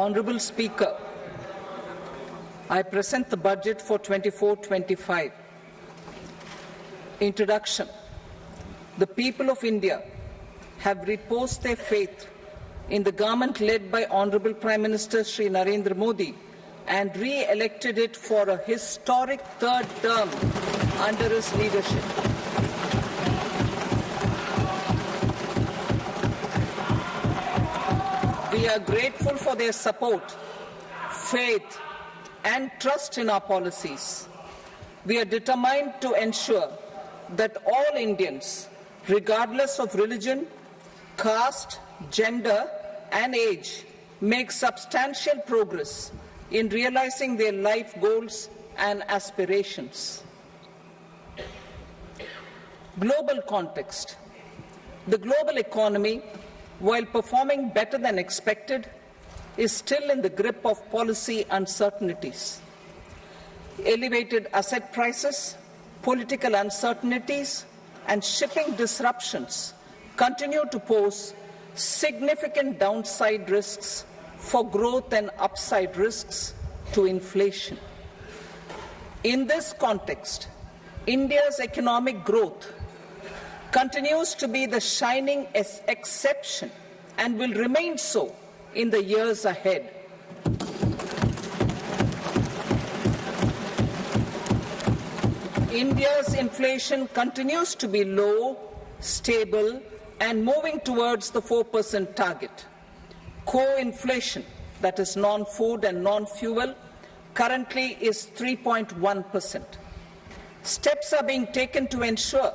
Honourable Speaker, I present the budget for 24-25. Introduction. The people of India have reposed their faith in the government led by Honourable Prime Minister Shri Narendra Modi and re-elected it for a historic third term under his leadership. We are grateful for their support, faith, and trust in our policies. We are determined to ensure that all Indians, regardless of religion, caste, gender, and age, make substantial progress in realizing their life goals and aspirations. Global context. The global economy, while performing better than expected, is still in the grip of policy uncertainties. Elevated asset prices, political uncertainties, and shipping disruptions continue to pose significant downside risks for growth and upside risks to inflation. In this context, India's economic growth continues to be the shining exception and will remain so in the years ahead. India's inflation continues to be low, stable, and moving towards the 4% target. Core inflation, that is non-food and non-fuel, currently is 3.1%. Steps are being taken to ensure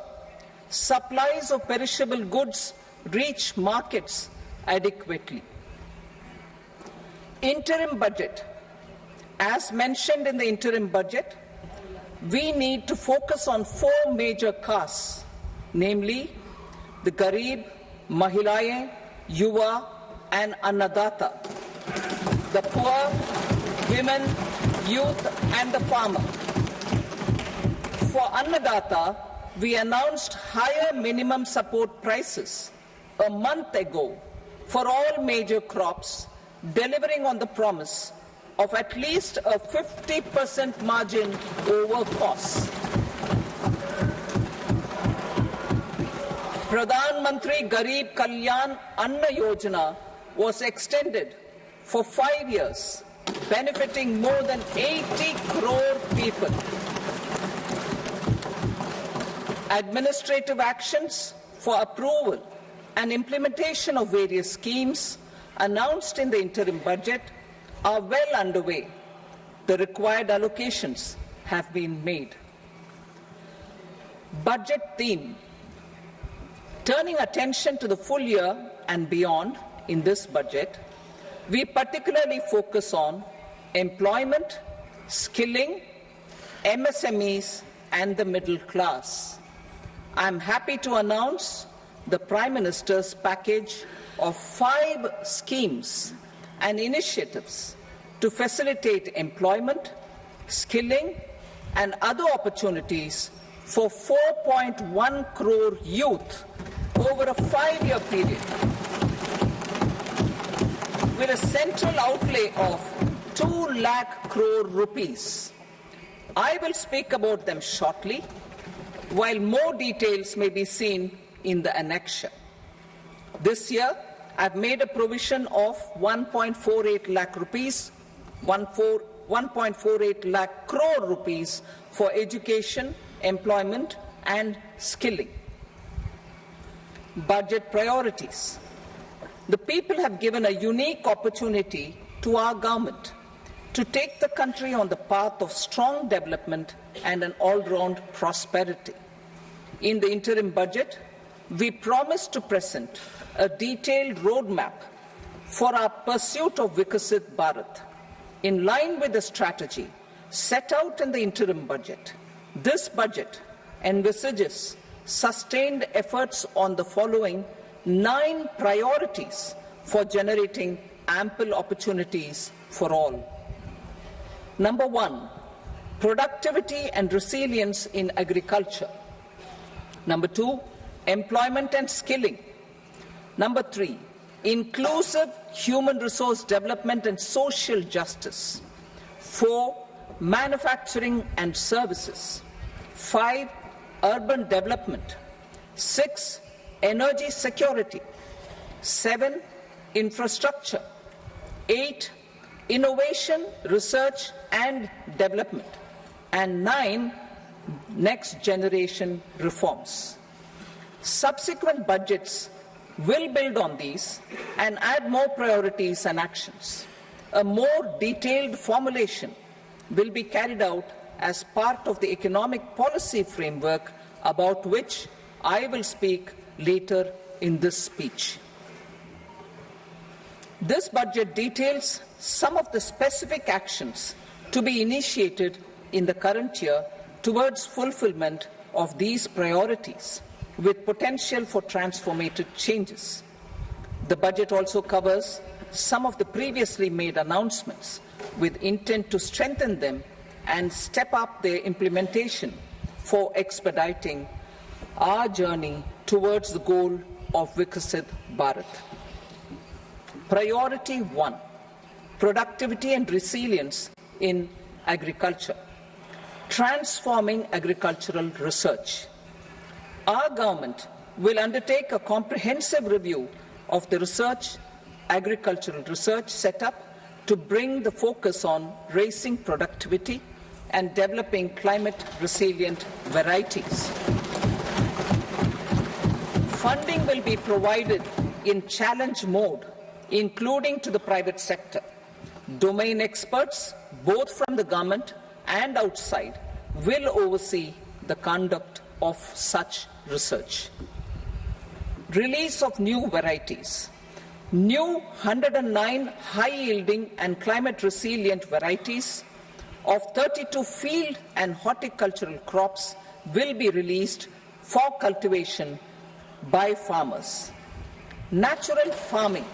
supplies of perishable goods reach markets adequately. Interim budget. As mentioned in the interim budget, we need to focus on four major castes, namely the Garib, Mahilaye, Yuva, and Annadata, the poor, women, youth, and the farmer. For Annadata, we announced higher minimum support prices a month ago for all major crops, delivering on the promise of at least a 50% margin over costs. Pradhan Mantri Garib Kalyan Anna Yojana was extended for 5 years, benefiting more than 80 crore people. Administrative actions for approval and implementation of various schemes announced in the interim budget are well underway. The required allocations have been made. Budget theme. Turning attention to the full year and beyond in this budget, we particularly focus on employment, skilling, MSMEs, and the middle class. I am happy to announce the Prime Minister's package of 5 schemes and initiatives to facilitate employment, skilling, and other opportunities for 4.1 crore youth over a 5-year period, with a central outlay of 2 lakh crore rupees. I will speak about them shortly, while more details may be seen in the annexure. This year, I've made a provision of 1.48 lakh rupees, 1.48 lakh crore rupees for education, employment, and skilling. Budget priorities. The people have given a unique opportunity to our government to take the country on the path of strong development and an all-round prosperity. In the interim budget, we promise to present a detailed roadmap for our pursuit of Vikasit Bharat, in line with the strategy set out in the interim budget. This budget envisages sustained efforts on the following 9 priorities for generating ample opportunities for all. Number 1, productivity and resilience in agriculture. Number 2, employment and skilling. Number 3, inclusive human resource development and social justice. 4. Manufacturing and services. 5. Urban development. 6. Energy security. 7. Infrastructure. 8. Innovation, research and development. And 9. Next generation reforms. Subsequent budgets will build on these and add more priorities and actions. A more detailed formulation will be carried out as part of the economic policy framework about which I will speak later in this speech. This budget details some of the specific actions to be initiated in the current year towards fulfillment of these priorities, with potential for transformative changes. The budget also covers some of the previously made announcements with intent to strengthen them and step up their implementation for expediting our journey towards the goal of Viksit Bharat. Priority 1, productivity and resilience in agriculture. Transforming agricultural research. Our government will undertake a comprehensive review of the agricultural research setup to bring the focus on raising productivity and developing climate-resilient varieties. Funding will be provided in challenge mode, including to the private sector. Domain experts, both from the government and outside, will oversee the conduct of such research. Release of new varieties. New 109 high-yielding and climate-resilient varieties of 32 field and horticultural crops will be released for cultivation by farmers. Natural farming.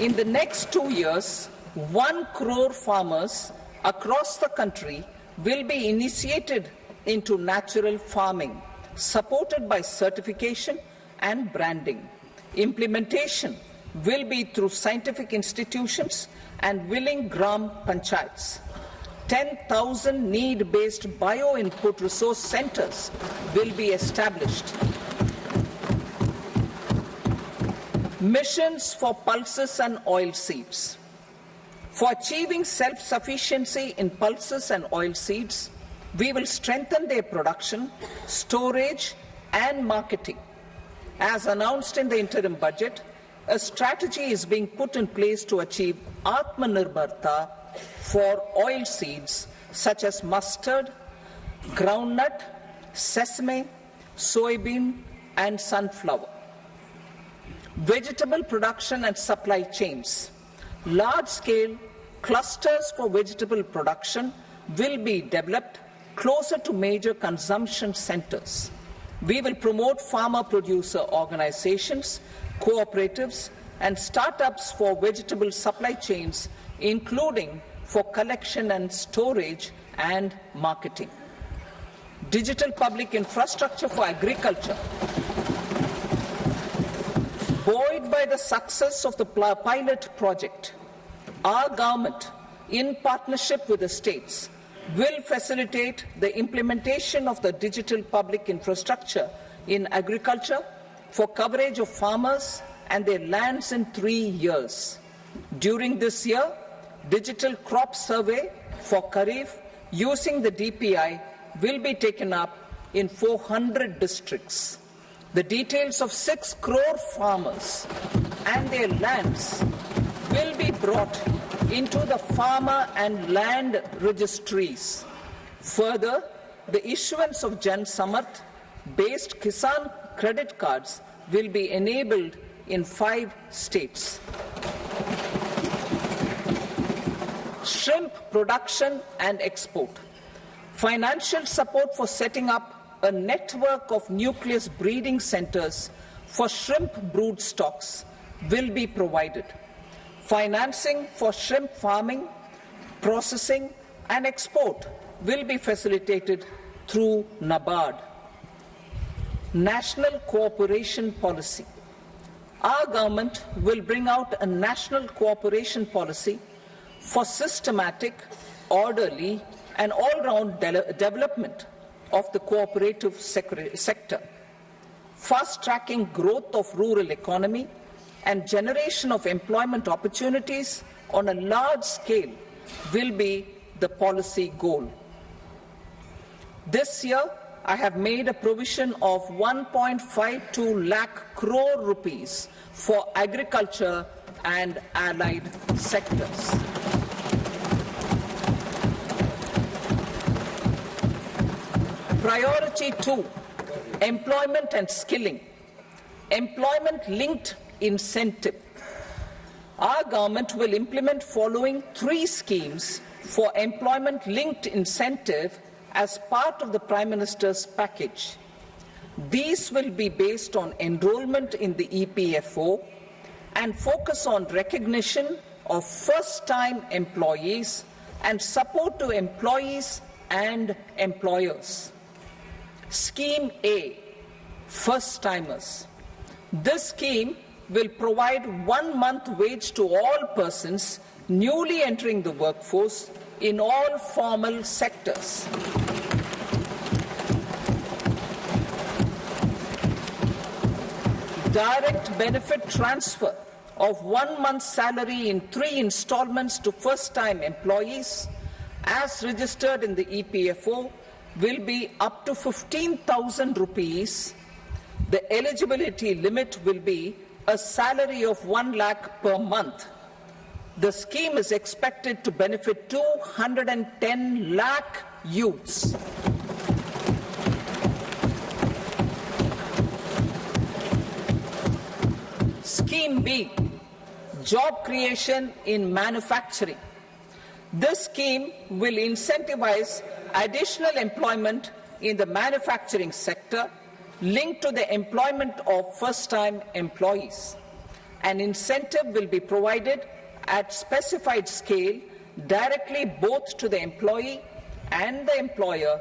In the next 2 years, 1 crore farmers across the country will be initiated into natural farming, supported by certification and branding. Implementation will be through scientific institutions and willing gram panchayats. 10,000 need-based bio-input resource centers will be established. Missions for pulses and oilseeds. For achieving self-sufficiency in pulses and oilseeds, we will strengthen their production, storage and marketing. As announced in the interim budget, a strategy is being put in place to achieve Atmanirbharta for oilseeds such as mustard, groundnut, sesame, soybean and sunflower. Vegetable production and supply chains. Large-scale clusters for vegetable production will be developed closer to major consumption centers. We will promote farmer-producer organizations, cooperatives, and startups for vegetable supply chains, including for collection and storage and marketing. Digital public infrastructure for agriculture. Buoyed by the success of the pilot project, our government, in partnership with the states, will facilitate the implementation of the digital public infrastructure in agriculture for coverage of farmers and their lands in 3 years. During this year, digital crop survey for Kharif using the DPI will be taken up in 400 districts. The details of 6 crore farmers and their lands will be brought into the farmer and land registries. Further, the issuance of Jan Samarth based Kisan credit cards will be enabled in 5 states. Shrimp production and export. Financial support for setting up a network of nucleus breeding centers for shrimp brood stocks will be provided. Financing for shrimp farming, processing and export will be facilitated through NABARD. national cooperation policy. Our government will bring out a national cooperation policy for systematic, orderly and all-round development of the cooperative sector, fast-tracking growth of rural economy and generation of employment opportunities on a large scale will be the policy goal. This year, I have made a provision of 1.52 lakh crore rupees for agriculture and allied sectors. Priority 2, employment and skilling. Employment-linked incentive. Our government will implement following 3 schemes for employment-linked incentive as part of the Prime Minister's package. These will be based on enrollment in the EPFO and focus on recognition of first-time employees and support to employees and employers. Scheme A, first-timers. This scheme will provide 1 month wage to all persons newly entering the workforce in all formal sectors. Direct benefit transfer of 1 month's salary in 3 installments to first-time employees as registered in the EPFO will be up to 15,000 rupees. The eligibility limit will be a salary of 1 lakh per month. The scheme is expected to benefit 210 lakh youths. Scheme B, job creation in manufacturing. This scheme will incentivize additional employment in the manufacturing sector linked to the employment of first-time employees. An incentive will be provided at specified scale directly both to the employee and the employer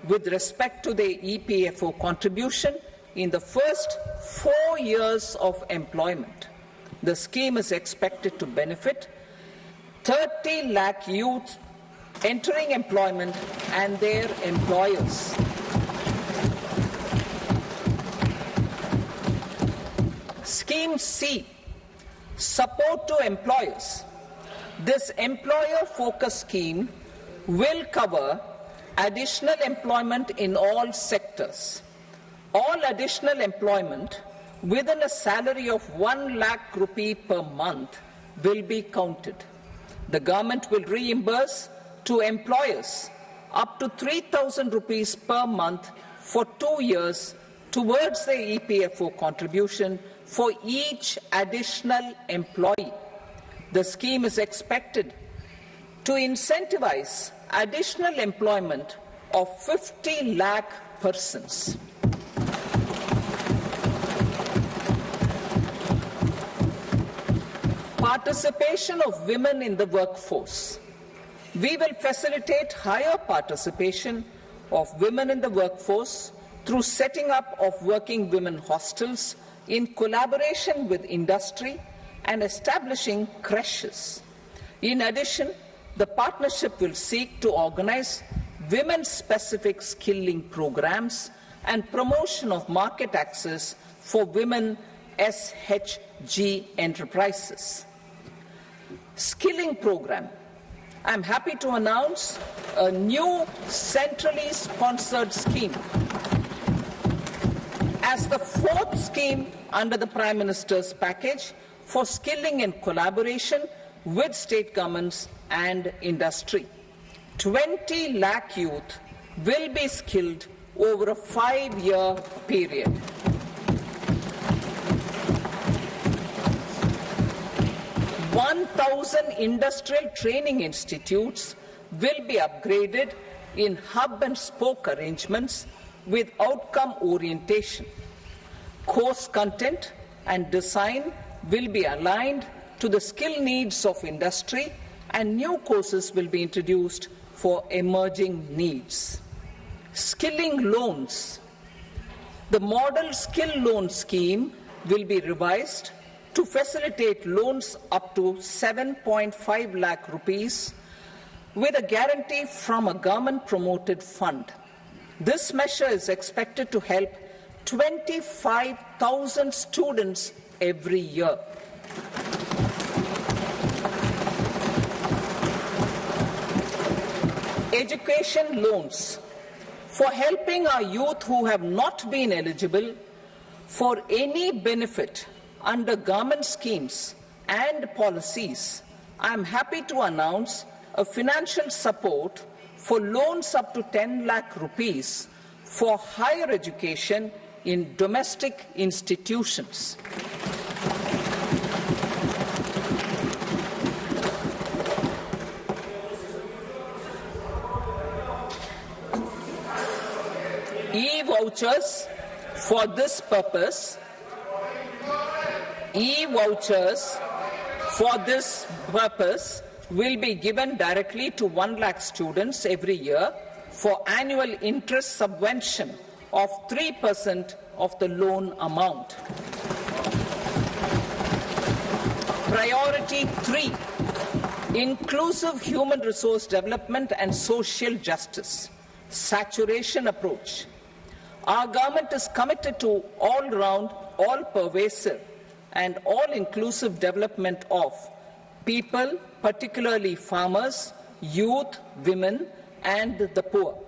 with respect to the EPFO contribution in the first 4 years of employment. The scheme is expected to benefit 30 lakh youth entering employment and their employers. Scheme C, support to employers. This employer-focused scheme will cover additional employment in all sectors. All additional employment within a salary of 1 lakh rupee per month will be counted. The government will reimburse to employers up to 3,000 rupees per month for 2 years towards the EPFO contribution for each additional employee. The scheme is expected to incentivize additional employment of 50 lakh persons. Participation of women in the workforce. We will facilitate higher participation of women in the workforce through setting up of working women hostels in collaboration with industry and establishing creches. In addition, the partnership will seek to organize women-specific skilling programs and promotion of market access for women SHG enterprises. Skilling program. I am happy to announce a new centrally sponsored scheme as the 4th scheme under the Prime Minister's package for skilling in collaboration with state governments and industry. 20 lakh youth will be skilled over a 5-year period. Thousand industrial training institutes will be upgraded in hub and spoke arrangements with outcome orientation. Course content and design will be aligned to the skill needs of industry, and new courses will be introduced for emerging needs. Skilling loans. The model skill loan scheme will be revised to facilitate loans up to 7.5 lakh rupees with a guarantee from a government-promoted fund. This measure is expected to help 25,000 students every year. Education loans for helping our youth who have not been eligible for any benefit under government schemes and policies. I am happy to announce a financial support for loans up to 10 lakh rupees for higher education in domestic institutions. E-vouchers for this purpose. E-vouchers for this purpose will be given directly to 1 lakh students every year for annual interest subvention of 3% of the loan amount. Priority 3, inclusive human resource development and social justice, saturation approach. Our government is committed to all-round, all-pervasive and all-inclusive development of people, particularly farmers, youth, women and the poor.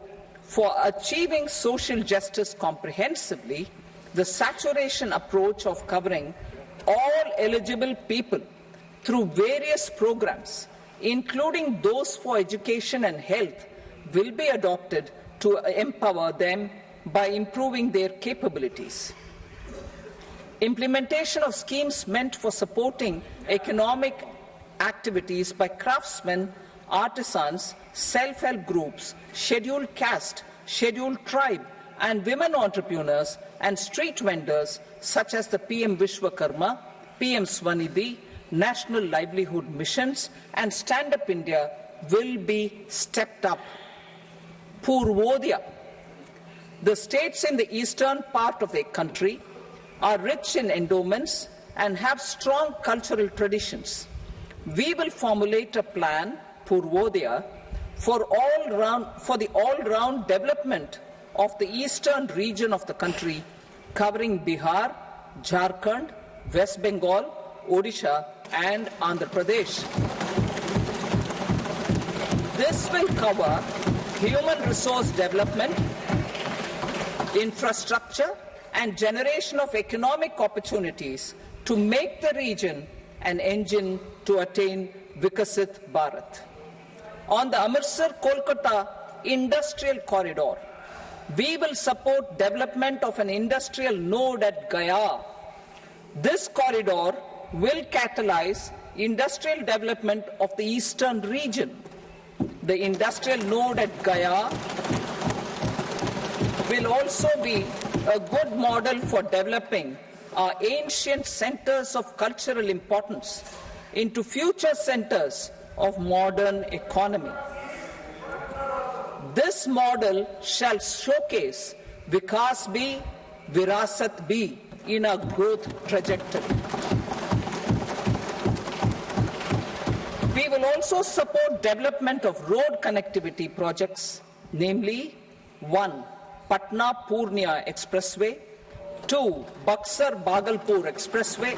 For achieving social justice comprehensively, the saturation approach of covering all eligible people through various programs, including those for education and health, will be adopted to empower them by improving their capabilities. Implementation of schemes meant for supporting economic activities by craftsmen, artisans, self-help groups, scheduled caste, scheduled tribe, and women entrepreneurs and street vendors such as the PM Vishwakarma, PM Swanidhi, National Livelihood Missions, and Stand Up India will be stepped up. Purvodaya. The states in the eastern part of the country are rich in endowments and have strong cultural traditions. We will formulate a plan, Purvodaya, for the all-round development of the eastern region of the country, covering Bihar, Jharkhand, West Bengal, Odisha, and Andhra Pradesh. This will cover human resource development, infrastructure, and generation of economic opportunities to make the region an engine to attain Vikasit Bharat. On the Amritsar-Kolkata Industrial Corridor, we will support development of an industrial node at Gaya. This corridor will catalyze industrial development of the eastern region. The industrial node at Gaya will also be a good model for developing our ancient centers of cultural importance into future centers of modern economy. This model shall showcase Vikas B, Virasat B in our growth trajectory. We will also support development of road connectivity projects, namely 1. Patna-Purnia Expressway, 2. Buxar-Bhagalpur Expressway,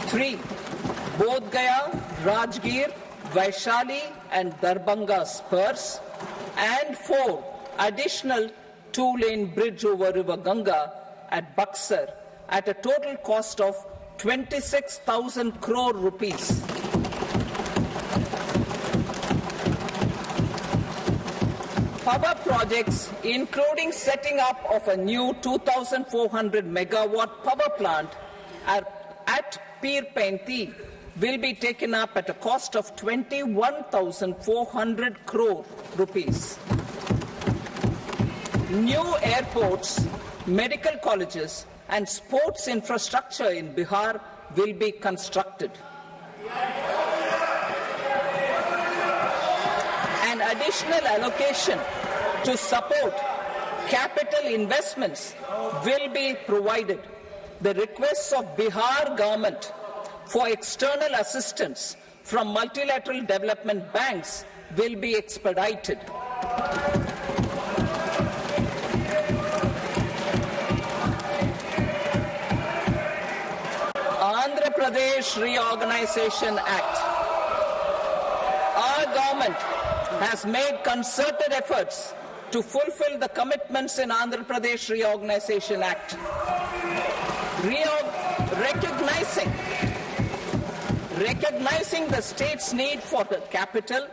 3. Bodh Gaya, Rajgir, Vaishali and Darbhanga spurs, and 4. Additional 2-lane bridge over River Ganga at Buxar at a total cost of 26,000 crore rupees. Power projects, including setting up of a new 2,400 megawatt power plant at Pir Painti, will be taken up at a cost of 21,400 crore rupees. New airports, medical colleges, and sports infrastructure in Bihar will be constructed. An additional allocation to support capital investments will be provided. The requests of Bihar government for external assistance from multilateral development banks will be expedited. Andhra Pradesh Reorganization Act. Our government has made concerted efforts to fulfill the commitments in Andhra Pradesh Reorganization Act. Recognizing the state's need for the capital,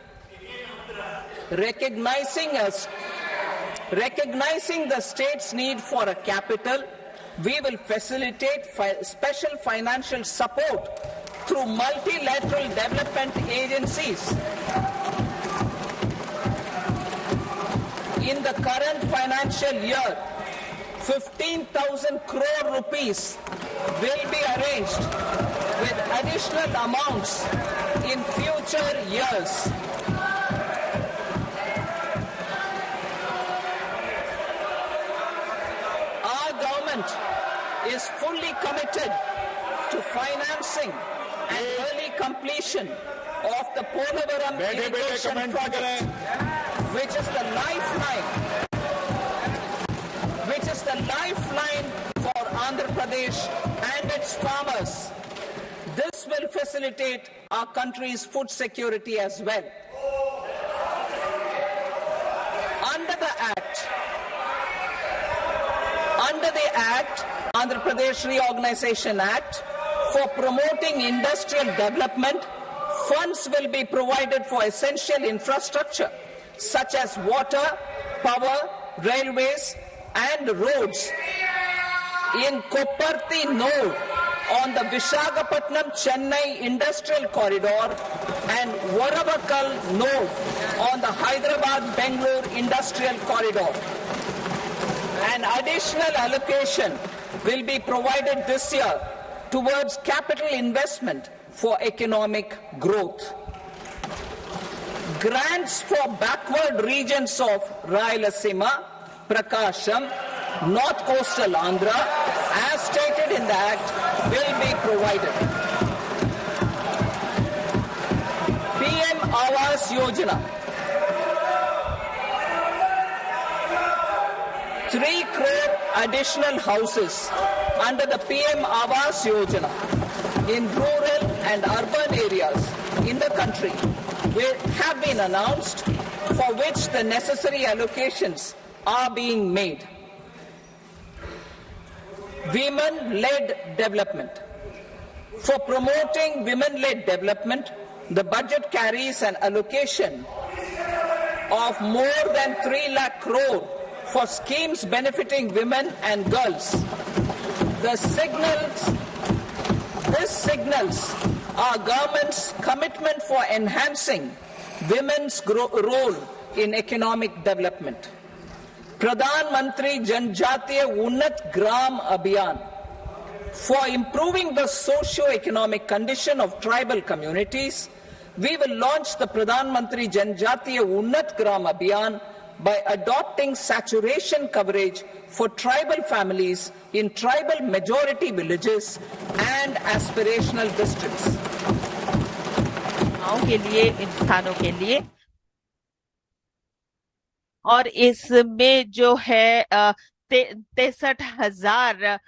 recognizing the state's need for a capital, we will facilitate special financial support through multilateral development agencies. In the current financial year, 15,000 crore rupees will be arranged with additional amounts in future years. Our government is fully committed to financing and early completion of the Polavaram irrigation project, which is the lifeline for Andhra Pradesh and its farmers. This will facilitate our country's food security as well. Under the Act, Andhra Pradesh Reorganization Act, for promoting industrial development, funds will be provided for essential infrastructure such as water, power, railways, and roads. In Kopparthi node on the Visakhapatnam-Chennai Industrial Corridor and Varavakal node on the Hyderabad-Bengaluru Industrial Corridor. An additional allocation will be provided this year towards capital investment for economic growth. Grants for backward regions of Rayalaseema, Prakasham, North Coastal Andhra, as stated in the Act, will be provided. PM Awas Yojana. 3 crore additional houses under the PM Awas Yojana in rural and urban areas in the country have been announced, for which the necessary allocations are being made. Women-led development. For promoting women-led development, the budget carries an allocation of more than 3 lakh crore for schemes benefiting women and girls. This signals our government's commitment for enhancing women's role in economic development. Pradhan Mantri Janjatiya Unnat Gram Abhiyan. For improving the socio-economic condition of tribal communities, we will launch the Pradhan Mantri Janjatiya Unnat Gram Abhiyan by adopting saturation coverage for tribal families in tribal majority villages and aspirational districts. के लिए इन स्थानों के लिए और इसमें जो है 63,000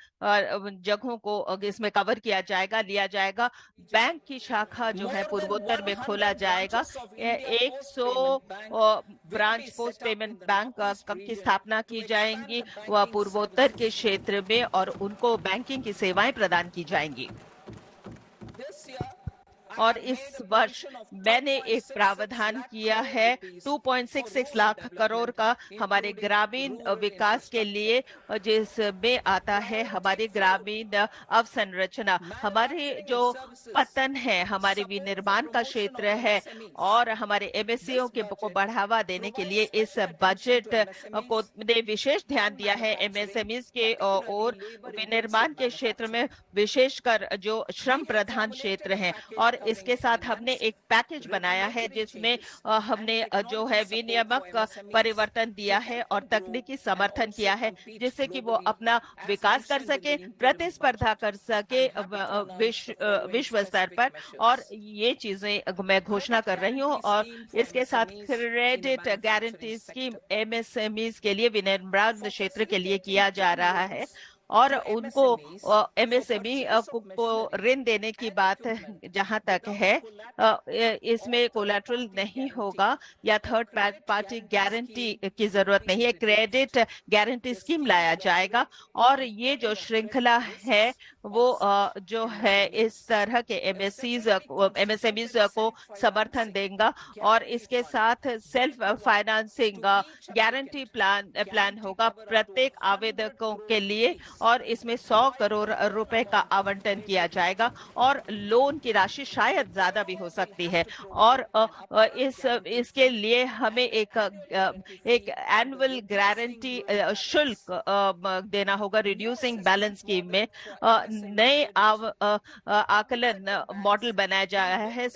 जगहों को इसमें कवर किया जाएगा, लिया जाएगा। बैंक की शाखा जो है पूर्वोत्तर में खोला जाएगा। 100 ब्रांच पोस्ट पेमेंट बैंक की स्थापना की जाएंगी वह पूर्वोत्तर के क्षेत्र में, और उनको बैंकिंग की सेवाएं प्रदान की जाएंगी। और इस वर्ष मैंने एक प्रावधान किया है 2.66 लाख करोड़ का हमारे ग्रामीण विकास के लिए, जिसमें आता है हमारी ग्रामीण अवसंरचना, हमारे जो पतन है, हमारे विनिर्माण का क्षेत्र है, और हमारे एमएससीओ को बढ़ावा देने के लिए इस बजट को ने विशेष ध्यान दिया है। एमएसएमईज के और विनिर्माण के क्षेत्र में विशेषकर जो श्रम प्रधान क्षेत्र हैं, और इसके साथ हमने एक पैकेज बनाया है जिसमें हमने जो है विनियामक परिवर्तन दिया है और तकनीकी समर्थन किया है, जिससे कि वो अपना विकास कर सके, प्रतिस्पर्धा कर सके विश्व स्तर पर। और ये चीजें मैं घोषणा कर रही हूँ। और इसके साथ क्रेडिट गारंटी स्कीम एमएसएमईज के लिए, विनिर्माण क्षेत्र के लिए किया जा रहा है। और उनको एमएसएमई को ऋण देने की बात जहां तक है, इसमें कोलैटरल नहीं होगा या थर्ड पार्टी गारंटी की जरूरत नहीं है, क्रेडिट गारंटी स्कीम लाया जाएगा। और ये जो श्रृंखला है वो जो है इस तरह के एमएसएमईज को समर्थन देगा। और इसके साथ सेल्फ फाइनेंसिंग गारंटी प्लान होगा प्रत्येक आवेदकों के लिए, और इसमें 100 करोड़ रुपए का आवंटन किया जाएगा। और लोन की राशि शायद ज्यादा भी हो सकती है। और इसके लिए हमें एक एनुअल गारंटी शुल्क देना होगा रिड्यूसिंग बैलेंस स्कीम में। नए आकलन मॉडल बनाया जा रहा है।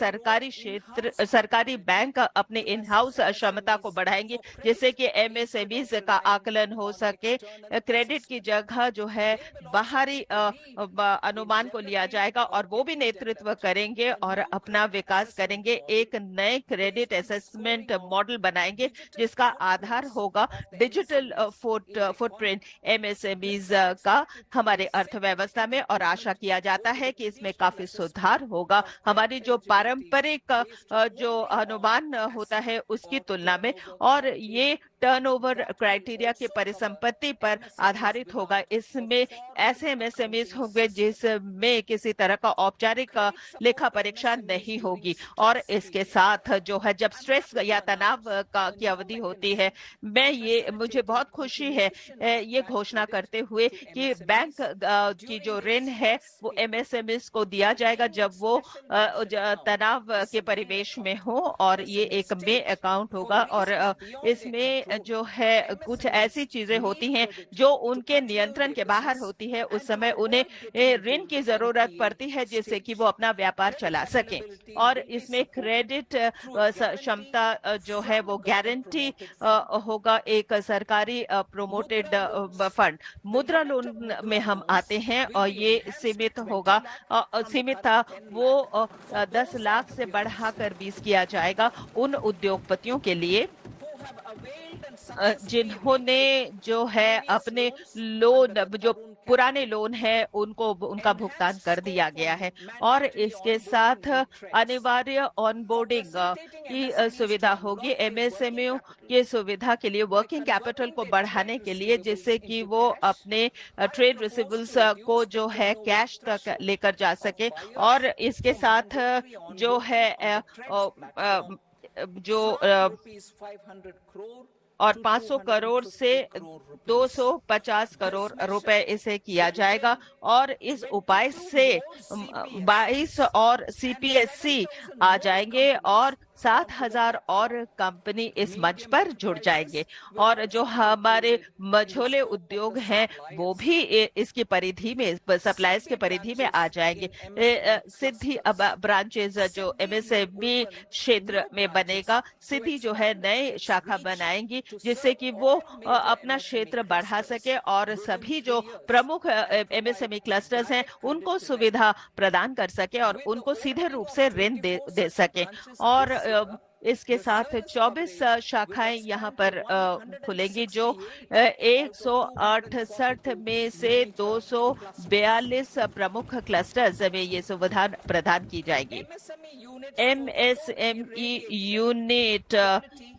सरकारी बैंक अपने इन हाउस क्षमता को बढ़ाएंगे जिससे कि एमएसएमईज का आकलन हो सके। क्रेडिट की जगह जो है बाहरी अनुमान को लिया जाएगा और वो भी नेतृत्व करेंगे और अपना विकास करेंगे। एक नए क्रेडिट असेसमेंट मॉडल बनाएंगे जिसका आधार होगा डिजिटल फुटप्रिंट एमएसएमईज का हमारे अर्थव्यवस्था में। और आशा किया जाता है कि इसमें काफी सुधार होगा हमारी जो पारंपरिक जो अनुमान होता है उसकी तुलना में। और ये टर्नओवर क्राइटेरिया के परिसंपत्ति पर आधारित होगा। इसमें ऐसे एमएसएमईज होंगे जिसमें किसी तरह का औपचारिक लेखा परीक्षा नहीं होगी। और इसके साथ जो है जब स्ट्रेस या तनाव की अवधि होती है, मुझे बहुत खुशी है ये घोषणा करते हुए कि बैंक की जो ऋण है वो एमएसएमईज को दिया जाएगा जब वो तनाव के परिवेश में हो। और ये एक मे अकाउंट होगा। और इसमें जो है कुछ ऐसी चीजें होती हैं जो उनके नियंत्रण के बाहर होती है, उस समय उन्हें ऋण की जरूरत पड़ती है जिससे कि वो अपना व्यापार चला सके। और इसमें क्रेडिट क्षमता जो है वो गारंटी होगा एक सरकारी प्रोमोटेड फंड। मुद्रा लोन में हम आते हैं और ये सीमित था वो 10 लाख से बढ़ाकर 20 किया जाएगा उन उद्योगपतियों के लिए जिन्होंने जो है अपने लोन जो पुराने लोन है उनका भुगतान कर दिया गया है। और इसके साथ अनिवार्य ऑनबोर्डिंग की सुविधा होगी एमएसएमई की सुविधा के लिए, वर्किंग कैपिटल को बढ़ाने के लिए, जिससे कि वो अपने ट्रेड रिसीवेबल्स को जो है कैश तक लेकर जा सके। और इसके साथ जो है और 500 करोड़ से 250 करोड़ रुपए इसे किया जाएगा। और इस उपाय से 22 और सीपीएससी आ जाएंगे और 7,000 और कंपनी इस मंच पर जुड़ जाएंगे। और जो हमारे मझोले उद्योग हैं वो भी इसकी परिधि में, सप्लायर्स के परिधि में आ जाएंगे। सिद्धि ब्रांचेस जो एमएसएमई क्षेत्र में बनेगा, सिद्धि जो है नए शाखा बनाएंगी जिससे कि वो अपना क्षेत्र बढ़ा सके और सभी जो प्रमुख एमएसएमई क्लस्टर्स हैं उनको सुविधा प्रदान कर सके और उनको सीधे रूप से ऋण दे सके। और इसके साथ 24 शाखाएं यहाँ पर खुलेंगी जो 168 में से 242 प्रमुख क्लस्टर्स में ये सुविधा प्रदान की जाएगी। एमएसएमई यूनिट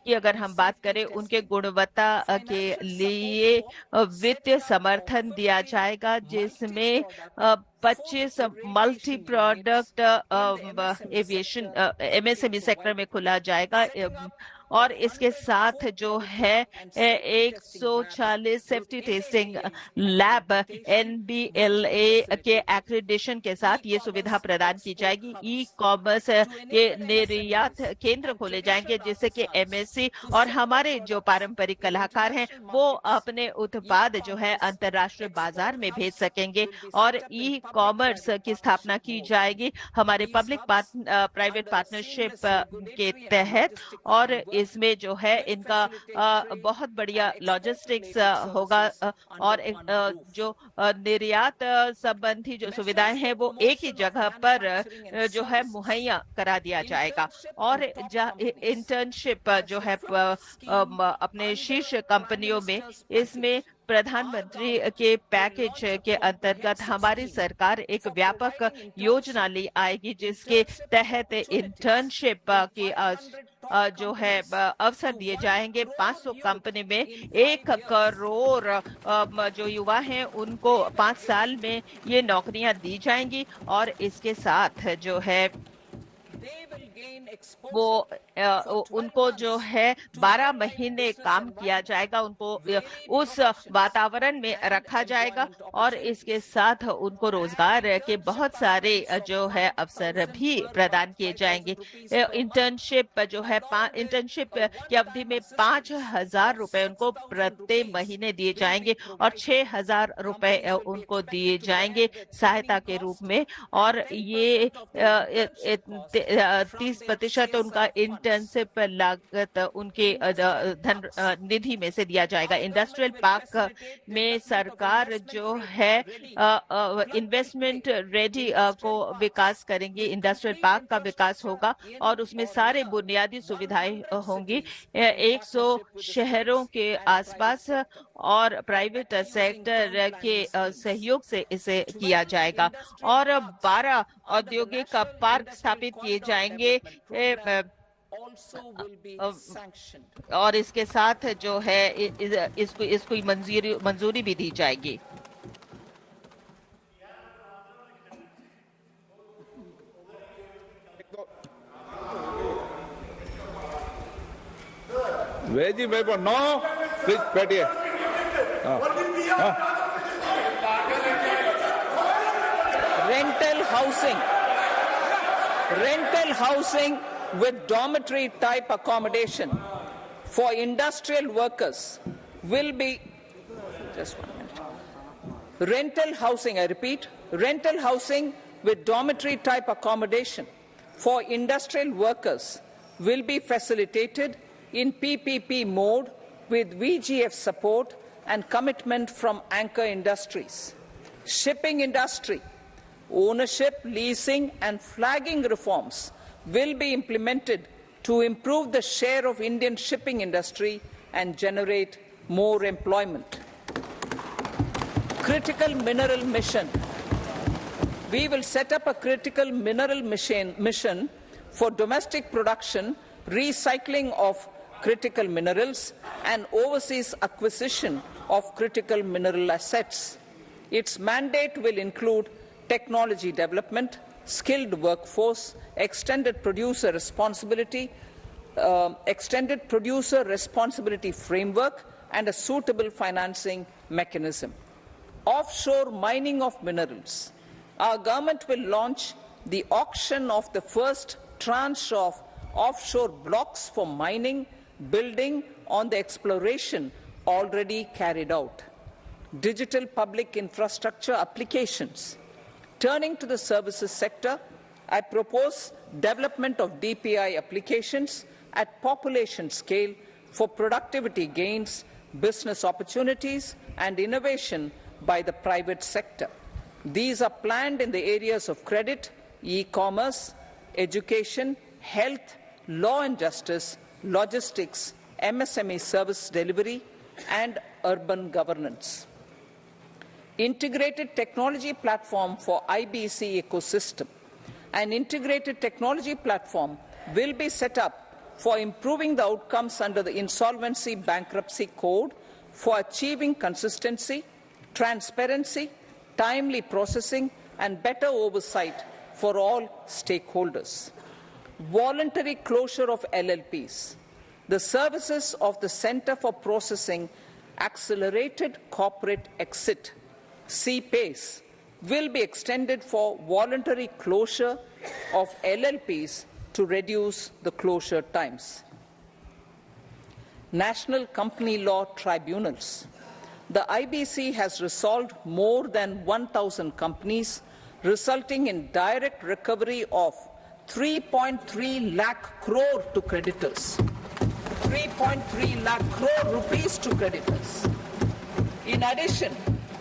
की अगर हम बात करें, उनके गुणवत्ता के लिए वित्तीय समर्थन दिया जाएगा जिसमें 25 multi product aviation MSME sector में खुला जाएगा। और इसके साथ जो है 140 सेफ्टी टेस्टिंग लैब NBLA के एक्रेडिटेशन के साथ ये सुविधा प्रदान की जाएगी। ई कॉमर्स के निर्यात केंद्र खोले जाएंगे जिससे कि MSC और हमारे जो पारंपरिक कलाकार हैं वो अपने उत्पाद जो है अंतर्राष्ट्रीय बाजार में भेज सकेंगे। और ई कॉमर्स की स्थापना की जाएगी हमारे पब्लिक प्राइवेट पार्टनरशिप के तहत, और इसमें जो है इनका बहुत बढ़िया लॉजिस्टिक्स होगा और जो निर्यात संबंधी जो सुविधाएं हैं वो एक ही जगह पर जो है मुहैया करा दिया जाएगा। और इंटर्नशिप जो है अपने शीर्ष कंपनियों में, इसमें प्रधानमंत्री के पैकेज के अंतर्गत हमारी सरकार एक व्यापक योजना ले आएगी जिसके तहत इंटर्नशिप की जो है अवसर दिए जाएंगे। 500 कंपनी में 1 करोड़ जो युवा हैं उनको 5 साल में ये नौकरियां दी जाएंगी। और इसके साथ जो है वो उनको जो है 12 महीने काम किया जाएगा, उनको उस वातावरण में रखा जाएगा और इसके साथ उनको रोजगार के बहुत सारे जो है अवसर भी प्रदान किए जाएंगे। इंटर्नशिप जो है इंटर्नशिप की अवधि में 5,000 रुपए उनको प्रति महीने दिए जाएंगे और 6,000 रुपए उनको दिए जाएंगे सहायता के रूप में। और ये 30% उनका इंटर्नशिप लागत उनके धन निधि में से दिया जाएगा। इंडस्ट्रियल पार्क में सरकार जो है इन्वेस्टमेंट रेडी को विकास करेंगे। इंडस्ट्रियल पार्क का विकास होगा और उसमें सारे बुनियादी सुविधाएं होंगी। 100 शहरों के आसपास और प्राइवेट सेक्टर के सहयोग से इसे किया जाएगा। और 12 औद्योगिक पार्क स्थापित किए जाएंगे और इसके साथ जो है इसको मंजूरी भी दी जाएगी। वेजी भाई को नो प्लीज बैठिए। Rental housing with dormitory type accommodation for industrial workers will be, just 1 minute. Rental housing, I repeat, rental housing with dormitory type accommodation for industrial workers will be facilitated in PPP mode with VGF support and commitment from anchor industries. Shipping industry, ownership, leasing and flagging reforms will be implemented to improve the share of Indian shipping industry and generate more employment. Critical mineral mission. We will set up a critical mineral mission for domestic production, recycling of critical minerals and overseas acquisition of critical mineral assets. Its mandate will include technology development, skilled workforce, extended producer responsibility framework, and a suitable financing mechanism. Offshore mining of minerals. Our government will launch the auction of the first tranche of offshore blocks for mining, building on the exploration already carried out. Digital public infrastructure applications. Turning to the services sector, I propose development of DPI applications at population scale for productivity gains, business opportunities, and innovation by the private sector. These are planned in the areas of credit, e-commerce, education, health, law and justice, logistics, MSME service delivery, and urban governance. Integrated technology platform for IBC ecosystem. An integrated technology platform will be set up for improving the outcomes under the Insolvency Bankruptcy Code for achieving consistency, transparency, timely processing, and better oversight for all stakeholders. Voluntary closure of LLPs. The services of the Center for Processing Accelerated Corporate Exit, CPACE, will be extended for voluntary closure of LLPs to reduce the closure times. National Company Law Tribunals. The IBC has resolved more than 1,000 companies, resulting in direct recovery of 3.3 lakh crore to creditors. 3.3 lakh crore rupees to creditors. In addition,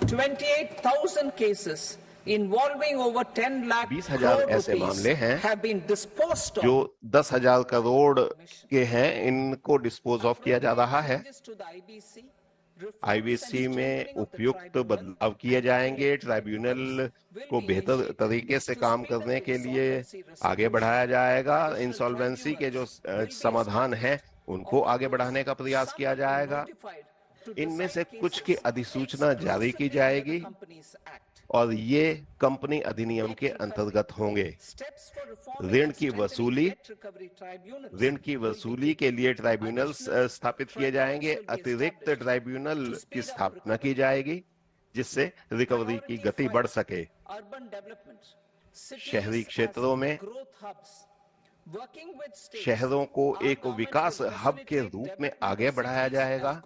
28,000 cases involving over 10 lakh 20,000 ऐसे मामले हैं have been disposed of. जो 10,000 करोड़ के हैं, इनको dispose of किया जा रहा है। आईबीसी में उपयुक्त बदलाव किए जाएंगे, ट्राइब्यूनल को बेहतर तरीके से काम करने के लिए आगे बढ़ाया जाएगा, इंसॉल्वेंसी के जो समाधान हैं उनको आगे बढ़ाने का प्रयास किया जाएगा। इनमें से कुछ की अधिसूचना जारी की जाएगी और ये कंपनी अधिनियम के अंतर्गत होंगे। ऋण की वसूली के लिए ट्राइब्यूनल स्थापित किए जाएंगे। अतिरिक्त ट्राइब्यूनल की स्थापना की जाएगी जिससे रिकवरी की गति बढ़ सके। शहरी क्षेत्रों में शहरों को एक विकास हब के रूप में आगे बढ़ाया जाएगा।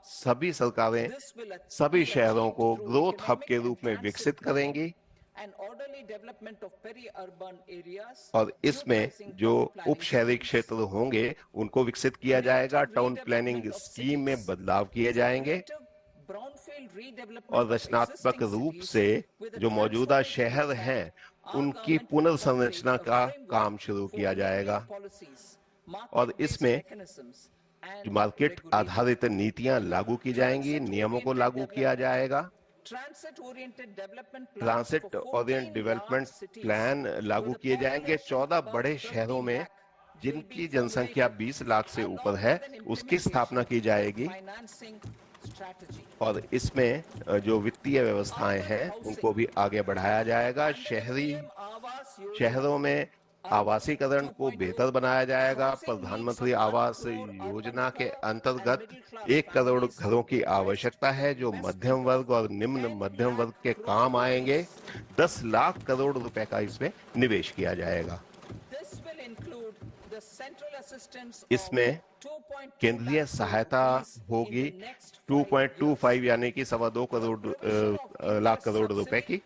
सभी सरकारें सभी शहरों को ग्रोथ हब के रूप में विकसित करेंगी और इसमें जो उप शहरी क्षेत्र होंगे उनको विकसित किया जाएगा। टाउन प्लानिंग स्कीम में बदलाव किए जाएंगे और रचनात्मक रूप से जो मौजूदा शहर हैं उनकी पुनर्संरचना का काम शुरू किया जाएगा और इसमें जो मार्केट आधारित नीतियां लागू की जाएंगी, नियमों को लागू किया जाएगा। ट्रांसिट ओरिएंट डेवलपमेंट प्लान लागू किए जाएंगे। 14 बड़े शहरों में जिनकी जनसंख्या 20 लाख से ऊपर है उसकी स्थापना की जाएगी और इसमें जो वित्तीय व्यवस्थाएं हैं उनको भी आगे बढ़ाया जाएगा। शहरों में आवासीकरण को बेहतर बनाया जाएगा। प्रधानमंत्री आवास योजना के अंतर्गत 1 करोड़ घरों की आवश्यकता है जो मध्यम वर्ग और निम्न मध्यम वर्ग के काम आएंगे। 10 लाख करोड़ रुपए का इसमें निवेश किया जाएगा। इसमें केंद्रीय सहायता होगी 2.25 यानी कि 2.25 लाख करोड़ रुपए की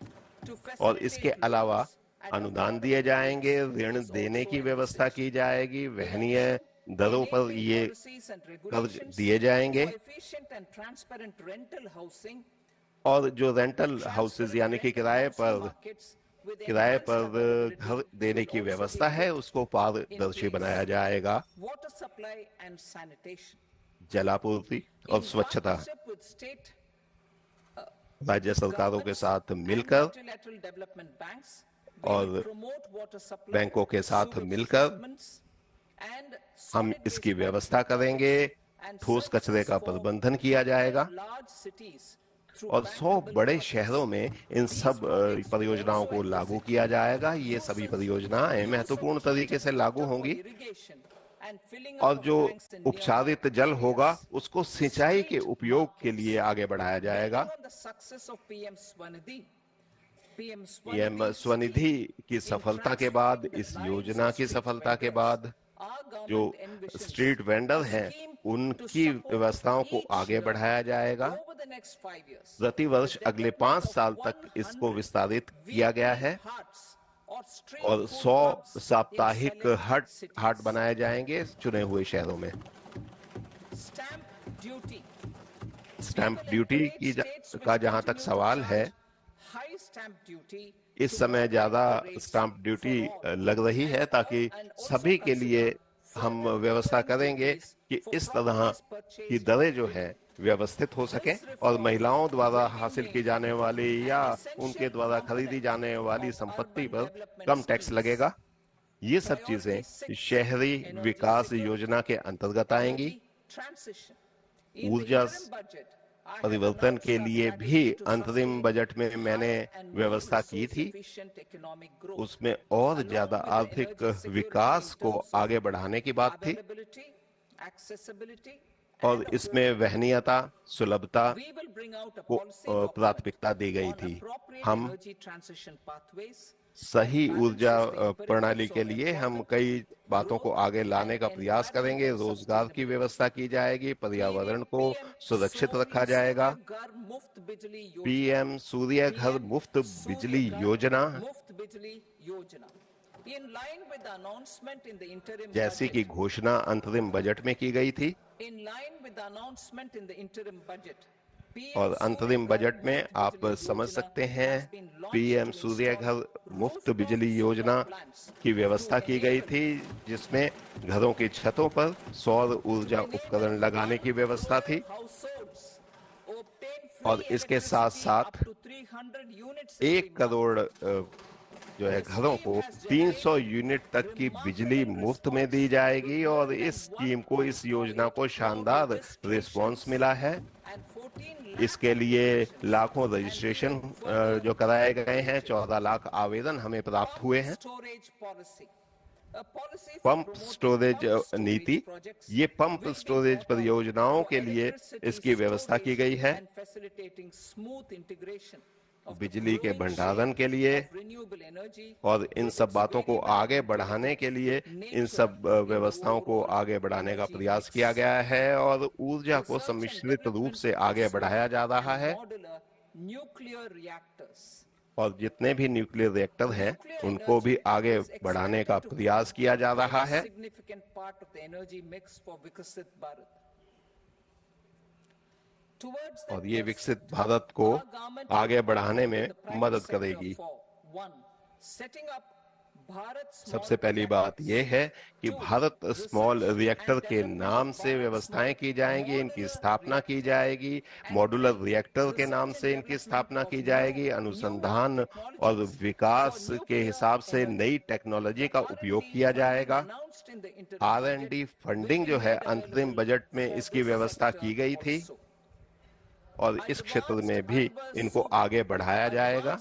और इसके अलावा अनुदान दिए जाएंगे, ऋण देने की व्यवस्था की जाएगी, वहनीय दरों पर ये कर्ज दिए जाएंगे और जो रेंटल हाउसेज यानी कि किराए पर घर देने की व्यवस्था है उसको पारदर्शी बनाया जाएगा। जलापूर्ति और स्वच्छता राज्य सरकारों के साथ मिलकर और बैंकों के साथ मिलकर हम इसकी व्यवस्था करेंगे। ठोस कचरे का प्रबंधन किया जाएगा और 100 बड़े शहरों में इन सब परियोजनाओं को लागू किया जाएगा। ये सभी परियोजनाएं महत्वपूर्ण तरीके से लागू होंगी और जो उपचारित जल होगा उसको सिंचाई के उपयोग के लिए आगे बढ़ाया जाएगा। पीएम स्वनिधि की सफलता के बाद, इस योजना की सफलता के बाद जो स्ट्रीट वेंडर हैं उनकी व्यवस्थाओं को आगे बढ़ाया जाएगा। प्रति वर्ष अगले 5 साल तक इसको विस्तारित किया गया है और 100 साप्ताहिक हाट बनाए जाएंगे चुने हुए शहरों में। स्टैंप ड्यूटी का जहां तक सवाल है, इस समय ज्यादा स्टैंप ड्यूटी लग रही है ताकि सभी के लिए हम व्यवस्था करेंगे कि इस तरह की दरें जो है व्यवस्थित हो सके और महिलाओं द्वारा हासिल की जाने वाली या उनके द्वारा खरीदी जाने वाली संपत्ति पर कम टैक्स लगेगा। ये सब चीजें शहरी विकास योजना के अंतर्गत आएंगी। ऊर्जा परिवर्तन के लिए भी अंतरिम बजट में मैंने व्यवस्था की थी। उसमें और ज्यादा आर्थिक विकास को आगे बढ़ाने की बात थी accessibility, और इसमें वहनीयता, सुलभता we will bring out a को policy document प्राथमिकता दी गई on थी। appropriate हम energy transition pathways सही that ऊर्जा balances the प्रणाली imperatives के of लिए हम employment, कई बातों को growth आगे लाने and का प्रयास करेंगे। environmental रोजगार की sustainability. व्यवस्था की जाएगी, पर्यावरण को PM सुरक्षित रखा जाएगा। सूर्य घर मुफ्त बिजली योजना, पीएम सूर्य घर PM मुफ्त बिजली सूर्य घर योजना, मुफ्त बिजली योजना, in line with the announcement in the interim जैसी कि budget, घोषणा अंतरिम बजट में की गई थी। in line with the announcement in the interim budget, और अंतरिम बजट में आप समझ सकते हैं, पीएम सूर्य घर मुफ्त बिजली योजना की व्यवस्था की गई थी, जिसमें घरों की छतों पर सौर ऊर्जा उपकरण लगाने की व्यवस्था थी। और इसके साथ साथ 1 करोड़ जो है घरों को 300 यूनिट तक की बिजली मुफ्त में दी जाएगी। और इस स्कीम को, इस योजना को शानदार रिस्पॉन्स मिला है। इसके लिए लाखों रजिस्ट्रेशन जो कराए गए हैं, 14 लाख आवेदन हमें प्राप्त हुए हैं। पंप स्टोरेज नीति, ये पंप स्टोरेज परियोजनाओं के लिए इसकी व्यवस्था की गई है। बिजली के भंडारण के लिए और इन सब बातों को आगे बढ़ाने के लिए इन सब व्यवस्थाओं को आगे बढ़ाने का प्रयास किया गया है। और ऊर्जा को सम्मिश्रित रूप से आगे बढ़ाया जा रहा है। और जितने भी न्यूक्लियर रिएक्टर हैं, उनको भी आगे बढ़ाने का प्रयास किया जा रहा है। और ये विकसित भारत को आगे बढ़ाने में मदद करेगी। सबसे पहली बात यह है कि भारत स्मॉल रिएक्टर के नाम से व्यवस्थाएं की जाएंगी, इनकी स्थापना की जाएगी। मॉड्यूलर रिएक्टर के नाम से इनकी स्थापना की जाएगी। अनुसंधान और विकास के हिसाब से नई टेक्नोलॉजी का उपयोग किया जाएगा। R&D फंडिंग जो है, अंतरिम बजट में इसकी व्यवस्था की गई थी। और इस क्षेत्र में भी इनको आगे बढ़ाया जाएगा।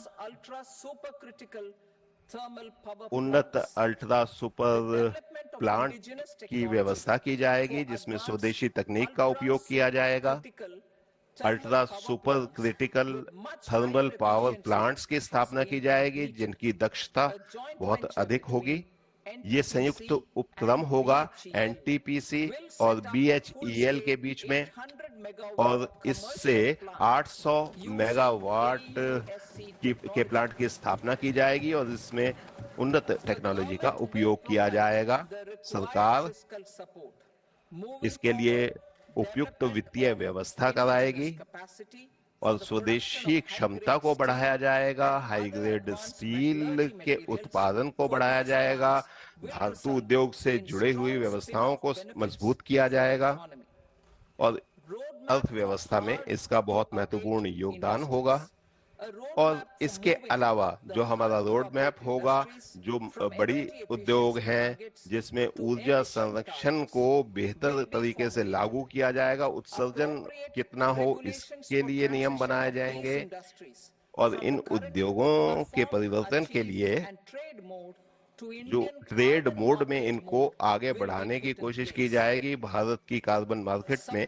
उन्नत अल्ट्रा सुपर प्लांट की व्यवस्था की जाएगी, जिसमें स्वदेशी तकनीक का उपयोग किया जाएगा। Ultra super critical thermal power plants की स्थापना की जाएगी, जिनकी दक्षता बहुत अधिक होगी। ये संयुक्त उपक्रम होगा एनटीपीसी और बीएचईएल के बीच में। और इससे 800 मेगावाट के प्लांट की स्थापना की जाएगी और इसमें उन्नत टेक्नोलॉजी का उपयोग किया जाएगा। सरकार इसके लिए उपयुक्त वित्तीय व्यवस्था कराएगी और स्वदेशी क्षमता को बढ़ाया जाएगा। हाई ग्रेड स्टील के उत्पादन को बढ़ाया जाएगा। धातु उद्योग से जुड़े हुई व्यवस्थाओं को मजबूत किया जाएगा। और अर्थव्यवस्था में इसका बहुत महत्वपूर्ण योगदान होगा। और इसके अलावा जो हमारा रोड मैप होगा, जो बड़ी उद्योग हैं, जिसमें ऊर्जा संरक्षण को बेहतर तरीके से लागू किया जाएगा, उत्सर्जन कितना हो इसके लिए नियम बनाए जाएंगे। और इन उद्योगों के परिवर्तन के लिए जो ट्रेड मोड में इनको आगे बढ़ाने की कोशिश की जाएगी। भारत की कार्बन मार्केट में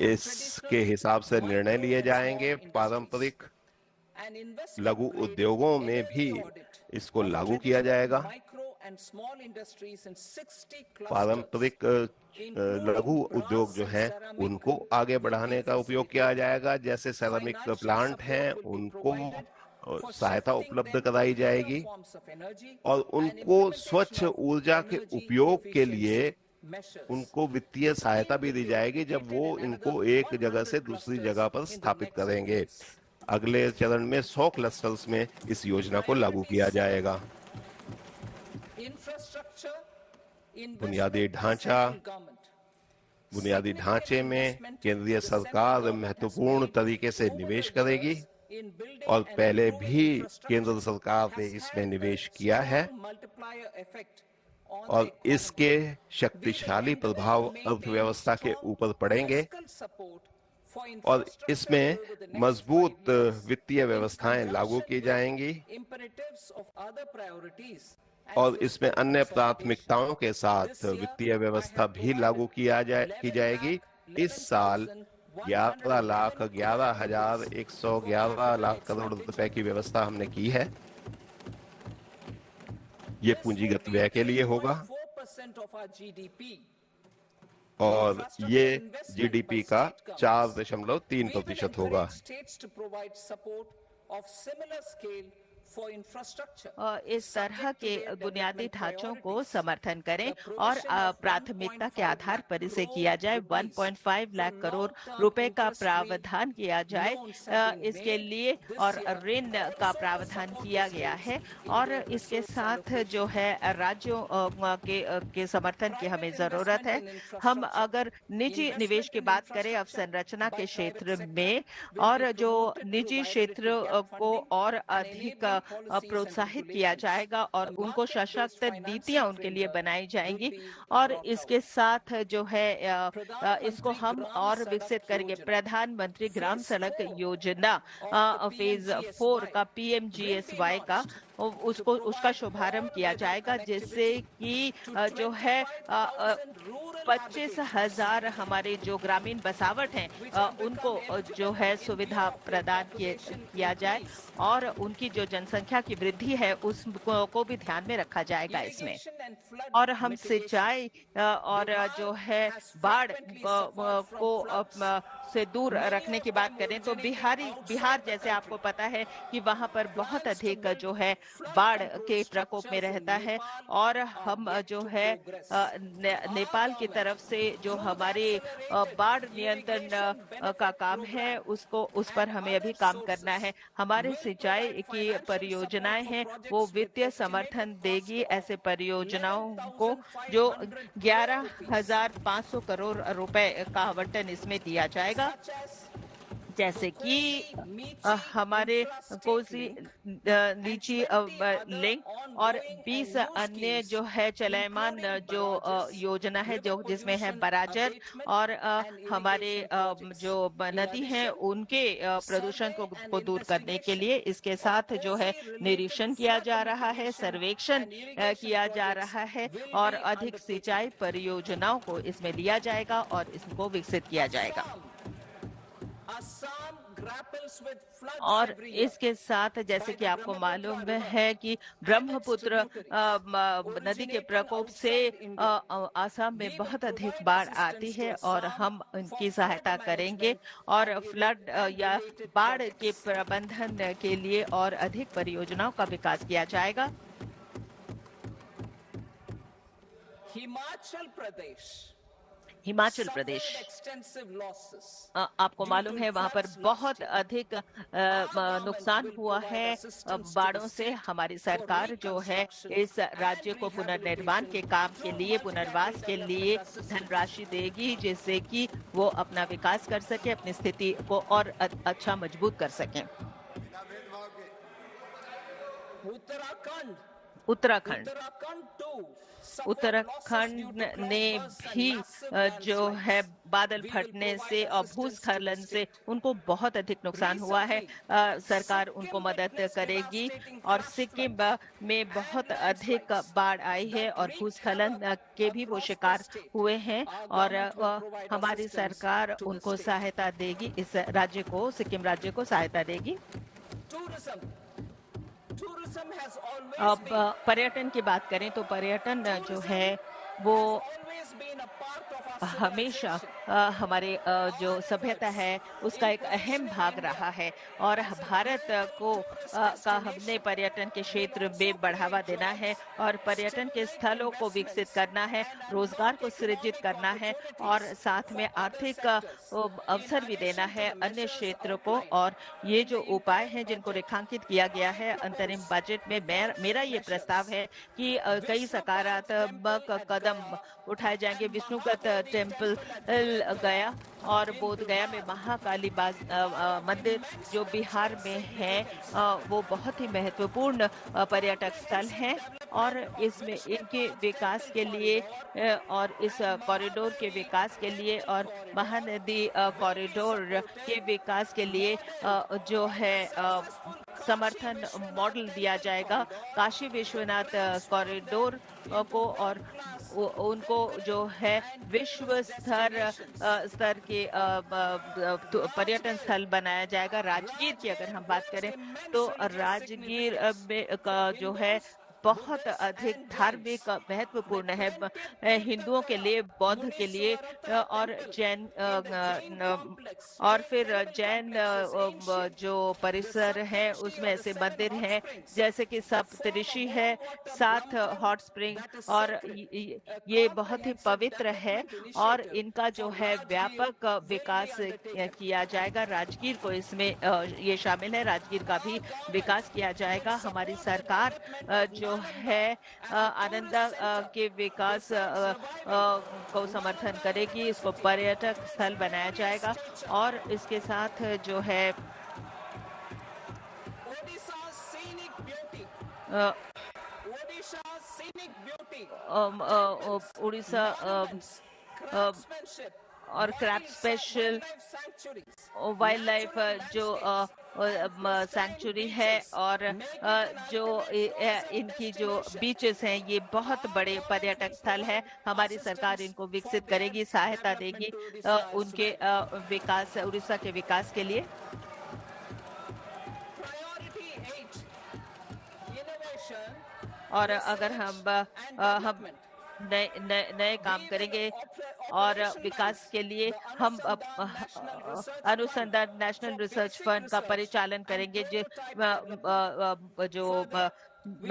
इसके हिसाब से निर्णय लिए जाएंगे। पारंपरिक लघु उद्योगों में भी इसको लागू किया जाएगा। पारंपरिक लघु उद्योग जो हैं, उनको आगे बढ़ाने का उपयोग किया जाएगा। जैसे सेरामिक प्लांट हैं, उनको सहायता उपलब्ध कराई जाएगी और उनको स्वच्छ ऊर्जा के उपयोग के लिए उनको वित्तीय सहायता भी दी जाएगी, जब वो इनको एक जगह से दूसरी जगह पर स्थापित करेंगे। अगले चरण में 100 क्लस्टर्स में इस योजना को लागू किया जाएगा। बुनियादी ढांचे में केंद्रीय सरकार महत्वपूर्ण तरीके से निवेश करेगी और पहले भी केंद्र सरकार ने इसमें निवेश किया है। और इसके शक्तिशाली प्रभाव अर्थव्यवस्था के ऊपर पड़ेंगे और इसमें मजबूत वित्तीय व्यवस्थाएं लागू की जाएंगी। और इसमें अन्य प्राथमिकताओं के साथ वित्तीय व्यवस्था भी लागू की जाएगी। इस साल 11,11,111 करोड़ रुपए की व्यवस्था हमने की है। ये पूंजीगत व्यय के लिए होगा और ये जीडीपी का 4.3% होगा। इस तरह के बुनियादी ढांचों को समर्थन करें और प्राथमिकता के आधार पर इसे किया जाए। 1.5 लाख करोड़ रुपए का प्रावधान किया जाए इसके लिए और ऋण का प्रावधान किया गया है। और इसके साथ जो है राज्यों के समर्थन की हमें जरूरत है। हम अगर निजी निवेश की बात करें अवसंरचना के क्षेत्र में, और जो निजी क्षेत्र को और अधिक प्रोत्साहित किया जाएगा और उनको सशक्त नीतियां उनके लिए बनाई जाएंगी। और इसके साथ जो है इसको हम और विकसित करेंगे। प्रधानमंत्री ग्राम सड़क योजना फेज 4 का PMGSY का उसका शुभारंभ किया जाएगा, जिससे कि जो है 25,000 हमारे जो ग्रामीण बसावट हैं उनको जो है सुविधा प्रदान किया जाए और उनकी जो जनसंख्या की वृद्धि है उसको भी ध्यान में रखा जाएगा इसमें। और हम सिंचाई और जो है बाढ़ को से दूर रखने की बात करें तो बिहार जैसे आपको पता है कि वहां पर बहुत अधिक जो है बाढ़ के प्रकोप में रहता है। और हम जो है नेपाल की तरफ से जो हमारे बाढ़ नियंत्रण का काम है उस पर हमें अभी काम करना है। हमारे सिंचाई की परियोजनाएं हैं वो वित्तीय समर्थन देगी ऐसे परियोजनाओं को जो 11,500 करोड़ रुपए का आवंटन इसमें दिया जाएगा। जैसे कि हमारे कोसी नीची लिंक और 20 अन्य जो है चलायमान जो योजना है जो जिसमें है बराजर और हमारे जो नदी हैं उनके प्रदूषण को दूर करने के लिए इसके साथ जो है निरीक्षण किया जा रहा है, सर्वेक्षण किया जा रहा है और अधिक सिंचाई परियोजनाओं को इसमें लिया जाएगा और इसको विकसित किया जाएगा। और इसके साथ जैसे कि आपको मालूम है कि ब्रह्मपुत्र नदी के प्रकोप से आसाम में बहुत अधिक बाढ़ आती है और हम उनकी सहायता करेंगे और फ्लड या बाढ़ के प्रबंधन के लिए और अधिक परियोजनाओं का विकास किया जाएगा। हिमाचल प्रदेश आपको मालूम है वहां पर बहुत अधिक नुकसान हुआ है बाढ़ों से। हमारी सरकार जो है इस राज्य को पुनर्निर्माण के काम के लिए पुनर्वास के लिए धनराशि देगी जिससे कि वो अपना विकास कर सके, अपनी स्थिति को और अच्छा मजबूत कर सकें। उत्तराखंड ने भी जो है बादल फटने से और भूस्खलन से उनको बहुत अधिक नुकसान हुआ है। सरकार उनको मदद करेगी। और सिक्किम में बहुत अधिक बाढ़ आई है और भूस्खलन के भी वो शिकार हुए हैं और हमारी सरकार उनको सहायता देगी, इस राज्य को, सिक्किम राज्य को सहायता देगी। अब पर्यटन की बात करें तो पर्यटन जो है वो हमेशा हमारे जो सभ्यता है उसका एक अहम भाग रहा है और भारत को का हमने पर्यटन के क्षेत्र में बढ़ावा देना है और पर्यटन के स्थलों को विकसित करना है, रोजगार को सृजित करना है और साथ में आर्थिक अवसर भी देना है अन्य क्षेत्रों को। और ये जो उपाय हैं जिनको रेखांकित किया गया है अंतरिम बजट में, मेरा ये प्रस्ताव है कि कई सकारात्मक कदम उठाए जाएंगे। विष्णुपद टेम्पल गया और बोध गया में महाकाली मंदिर जो बिहार में है वो बहुत ही महत्वपूर्ण पर्यटक स्थल हैं और इसमें इनके विकास के लिए और इस कॉरिडोर के विकास के लिए और महानदी कॉरिडोर के विकास के लिए जो है समर्थन मॉडल दिया जाएगा काशी विश्वनाथ कॉरिडोर को, और उनको जो है विश्व स्तर के पर्यटन स्थल बनाया जाएगा। राजगीर की अगर हम बात करें तो राजगीर में का जो है बहुत अधिक धार्मिक महत्वपूर्ण है हिंदुओं के लिए, बौद्ध के लिए और जैन, और फिर जैन जो परिसर है उसमें ऐसे मंदिर हैं जैसे कि सप्तऋषि है, 7 हॉट स्प्रिंग, और ये बहुत ही पवित्र है और इनका जो है व्यापक विकास किया जाएगा। राजगीर को इसमें ये शामिल है, राजगीर का भी विकास किया जाएगा। हमारी सरकार जो है आनंदा के विकास को समर्थन करेगी, इसको पर्यटक स्थल बनाया जाएगा और इसके साथ जो है उड़ीसा और क्रैप स्पेशल वाइल्ड लाइफ जो सैंक्चुरी है, और जो इनकी जो बीचेस हैं ये बहुत बड़े पर्यटक स्थल है। हमारी सरकार इनको विकसित करेगी, सहायता देगी उनके विकास, उड़ीसा के विकास के लिए। और अगर हम नए काम करेंगे और विकास के लिए हम अनुसंधान नेशनल रिसर्च फंड का परिचालन करेंगे जो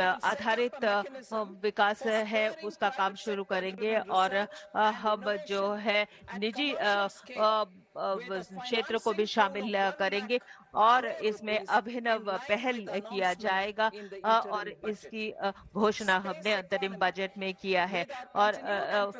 आधारित विकास है उसका काम शुरू करेंगे, और हम जो है निजी क्षेत्र को भी शामिल करेंगे और इसमें अभिनव पहल किया जाएगा और इसकी घोषणा हमने अंतरिम बजट में किया है। और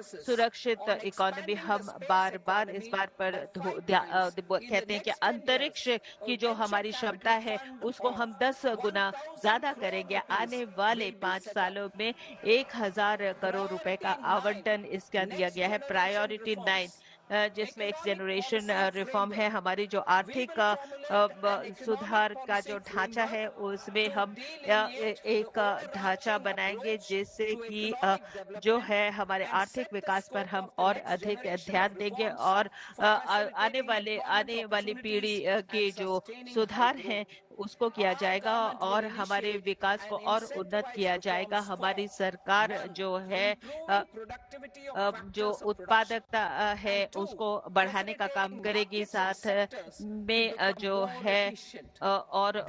सुरक्षित इकोनॉमी, हम बार बार इस बात पर कहते हैं कि अंतरिक्ष की जो हमारी क्षमता है उसको हम 10 गुना ज्यादा करेंगे। आने वाले 5 सालों में 1000 करोड़ रुपए का आवंटन इसका दिया गया है। प्रायोरिटी 9 जिसमें एक जनरेशन रिफॉर्म है, हमारी जो आर्थिक सुधार का जो ढांचा है उसमें हम एक ढांचा बनाएंगे जिससे कि जो है हमारे आर्थिक विकास पर हम और अधिक ध्यान देंगे और आने वाली पीढ़ी के जो सुधार हैं उसको किया जाएगा और हमारे विकास को और उन्नत किया जाएगा। हमारी सरकार जो है जो उत्पादकता है उसको बढ़ाने का काम करेगी, साथ में जो है और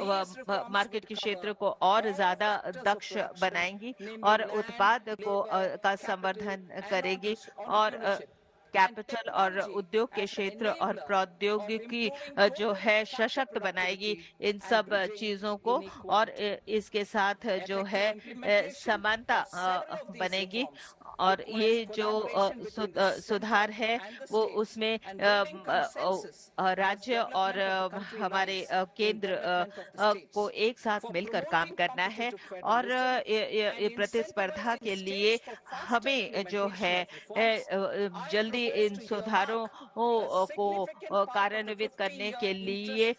मार्केट के क्षेत्र को और ज्यादा दक्ष बनाएंगी और उत्पाद को का संवर्धन करेगी और कैपिटल और उद्योग के क्षेत्र और प्रौद्योगिकी जो है सशक्त बनाएगी इन सब चीजों को, और इसके साथ जो है समानता बनेगी। और ये जो सुधार है वो उसमें राज्य और हमारे केंद्र को एक साथ मिलकर काम करना है और प्रतिस्पर्धा के लिए हमें जो है जल्दी इन सुधारों को कार्यान्वित करने के लिए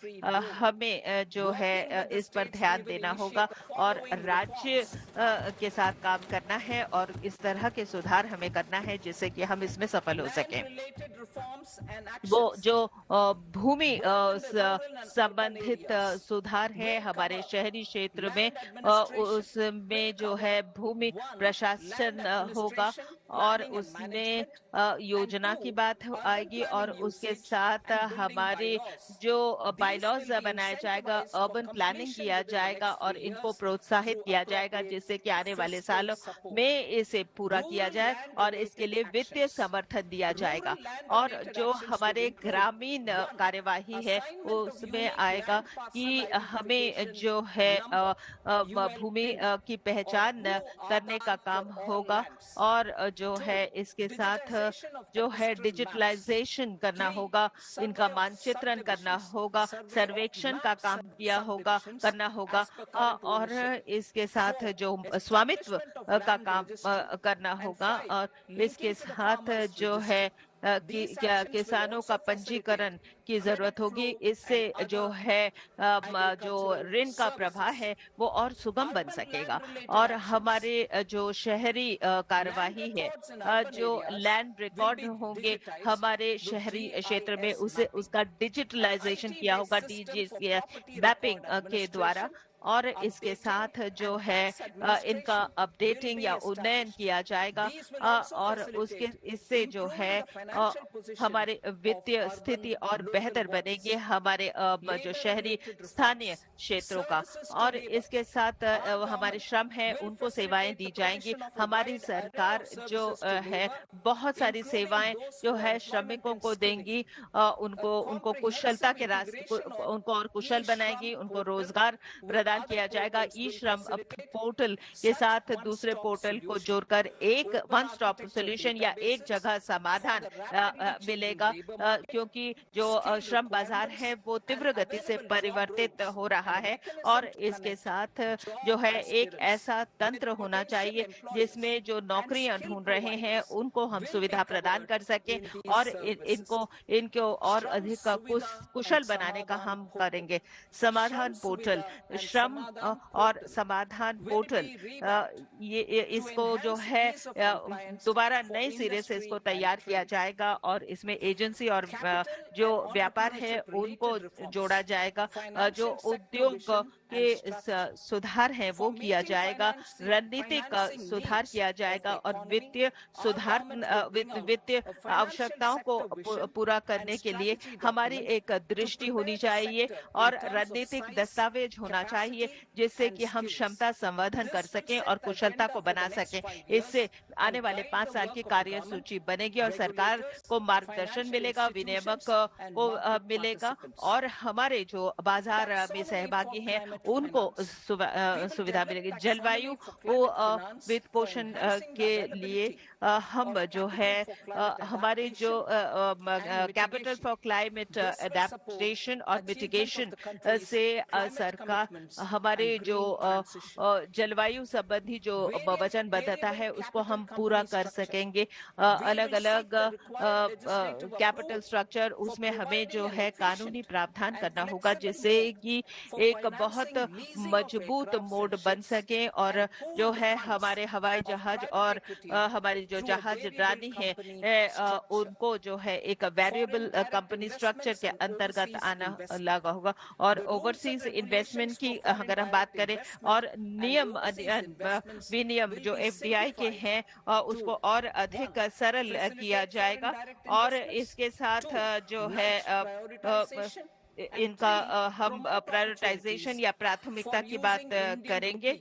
हमें जो है इस पर ध्यान देना होगा और राज्य के साथ काम करना है और इस तरह के सुधार हमें करना है जिससे कि हम इसमें सफल हो सकें। वो जो भूमि संबंधित सुधार है हमारे शहरी क्षेत्र में, उसमें जो है भूमि प्रशासन होगा और उसमें योजना की बात आएगी और उसके साथ हमारे जो बायलॉज बनाया जाएगा, अर्बन प्लानिंग किया जाएगा और इनको प्रोत्साहित किया जाएगा जिससे कि आने वाले सालों में इसे पूरा किया जाए और इसके लिए वित्तीय समर्थन दिया जाएगा। और जो हमारे ग्रामीण कार्यवाही है उसमें आएगा कि हमें जो है भूमि की पहचान करने का काम होगा और जो है इसके साथ जो है डिजिटलाइजेशन करना होगा, इनका मानचित्रण करना होगा, सर्वेक्षण का काम करना होगा और इसके साथ जो स्वामित्व का काम करना होगा और इसके साथ जो है किसानों का पंजीकरण की जरूरत होगी। इससे जो है जो ऋण का प्रवाह है वो और सुगम बन सकेगा। और हमारे जो शहरी कार्यवाही है, जो लैंड रिकॉर्ड होंगे हमारे शहरी क्षेत्र में, उसे उसका डिजिटलाइजेशन किया होगा डीजी मैपिंग के द्वारा। और इसके साथ जो है इनका अपडेटिंग या उन्नयन किया जाएगा। और उसके इससे जो है हमारे वित्तीय स्थिति और बेहतर बनेगी हमारे जो शहरी स्थानीय क्षेत्रों का। और इसके साथ हमारे श्रम है उनको सेवाएं दी जाएंगी। हमारी सरकार जो है बहुत सारी सेवाएं जो है श्रमिकों को देंगी, उनको उनको कुशलता के रास्ते उनको और कुशल बनाएगी, उनको रोजगार प्रदान किया जाएगा। ई श्रम पोर्टल के साथ दूसरे पोर्टल को जोड़कर एक वन स्टॉप सोल्यूशन या एक जगह समाधान मिलेगा, क्योंकि जो श्रम बाजार है वो तीव्र गति से परिवर्तित हो रहा है। और इसके साथ जो है एक ऐसा तंत्र होना चाहिए जिसमें जो नौकरियां ढूंढ रहे हैं उनको हम सुविधा प्रदान कर सके, और इनको और अधिक कुशल बनाने का हम करेंगे। समाधान पोर्टल, श्रम और समाधान पोर्टल, ये इसको जो है दोबारा नए सिरे से इसको तैयार किया जाएगा और इसमें एजेंसी और जो व्यापार है उनको जोड़ा जाएगा। जो उद्योग के सुधार है वो किया जाएगा, रणनीतिक सुधार किया जाएगा, और वित्तीय सुधार वित्तीय आवश्यकताओं को पूरा करने के लिए हमारी एक दृष्टि होनी चाहिए और रणनीतिक दस्तावेज होना चाहिए, जिससे कि हम क्षमता संवर्धन कर सकें और कुशलता को बना सकें। इससे आने वाले 5 साल की कार्य सूची बनेगी और सरकार को मार्गदर्शन मिलेगा, विनियामक को मिलेगा, और हमारे जो बाजार में सहभागी हैं उनको सुविधा मिलेगी। जलवायु वित्त पोषण के लिए हम जो है हमारे जो कैपिटल फॉर क्लाइमेट एडेप्टेशन और मिटिगेशन से सरकार हमारे जो जलवायु संबंधी जो वचनबद्धता है उसको हम पूरा कर सकेंगे। अलग अलग कैपिटल स्ट्रक्चर, उसमें हमें जो है कानूनी प्रावधान करना होगा जिससे कि एक बहुत मजबूत मोड बन सके, और जो है हमारे हवाई जहाज और हमारी जो जहाज रानी है उनको जो है एक वेरिएबल कंपनी स्ट्रक्चर के अंतर्गत आना लगा होगा। और ओवरसीज इन्वेस्टमेंट की अगर हम बात करें, और नियम विनियम जो एफडीआई के हैं उसको और अधिक सरल किया जाएगा। और इसके साथ जो है इनका हम प्रायोरिटाइजेशन या प्राथमिकता की बात करेंगे।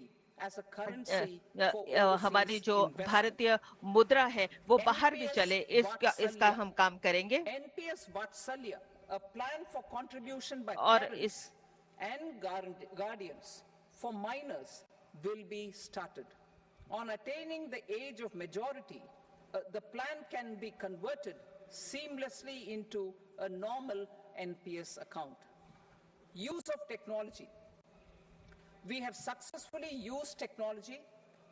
हमारी जो भारतीय मुद्रा है वो बाहर भी चले, इसका हम काम करेंगे। और इस and guardians for minors will be started. On attaining the age of majority, the plan can be converted seamlessly into a normal NPS account. Use of technology. We have successfully used technology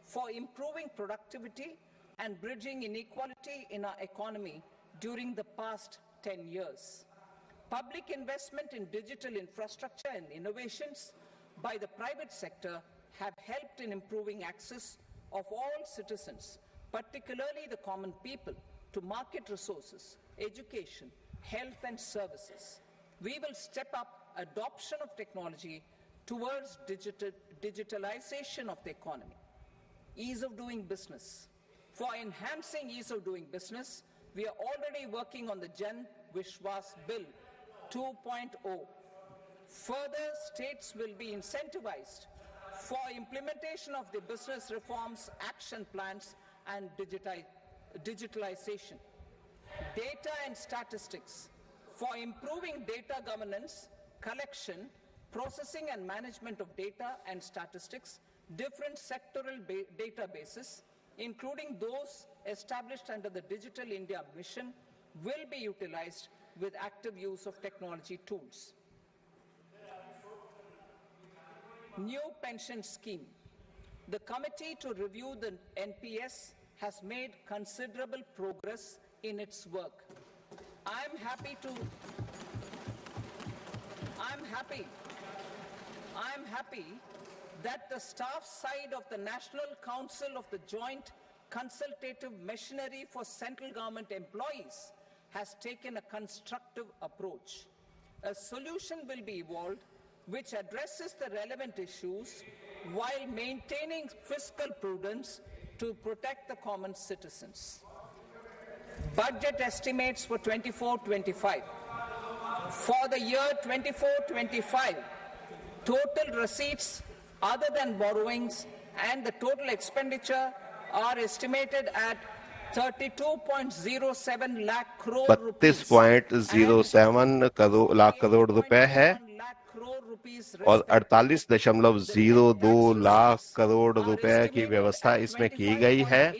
for improving productivity and bridging inequality in our economy during the past 10 years. Public investment in digital infrastructure and innovations by the private sector have helped in improving access of all citizens, particularly the common people, to market resources, education, health and services. We will step up adoption of technology towards digitalization of the economy. Ease of doing business. For enhancing ease of doing business, we are already working on the Jan Vishwas Bill 2.0. Further, states will be incentivized for implementation of the business reforms, action plans, and digitalization. Data and statistics. For improving data governance, collection, processing and management of data and statistics, different sectoral databases, including those established under the Digital India Mission, will be utilized with active use of technology tools. New pension scheme. The committee to review the NPS has made considerable progress in its work. I'm happy that the staff side of the National Council of the Joint Consultative Machinery for Central Government Employees has taken a constructive approach. A solution will be evolved which addresses the relevant issues while maintaining fiscal prudence to protect the common citizens. Budget estimates for 24-25. For the year 24-25, total receipts other than borrowings and the total expenditure are estimated at 32.07 lakh crore rupees. 32.07 lakh crore रुपए है और 48.02 लाख करोड़ रुपए की व्यवस्था इसमें की गई है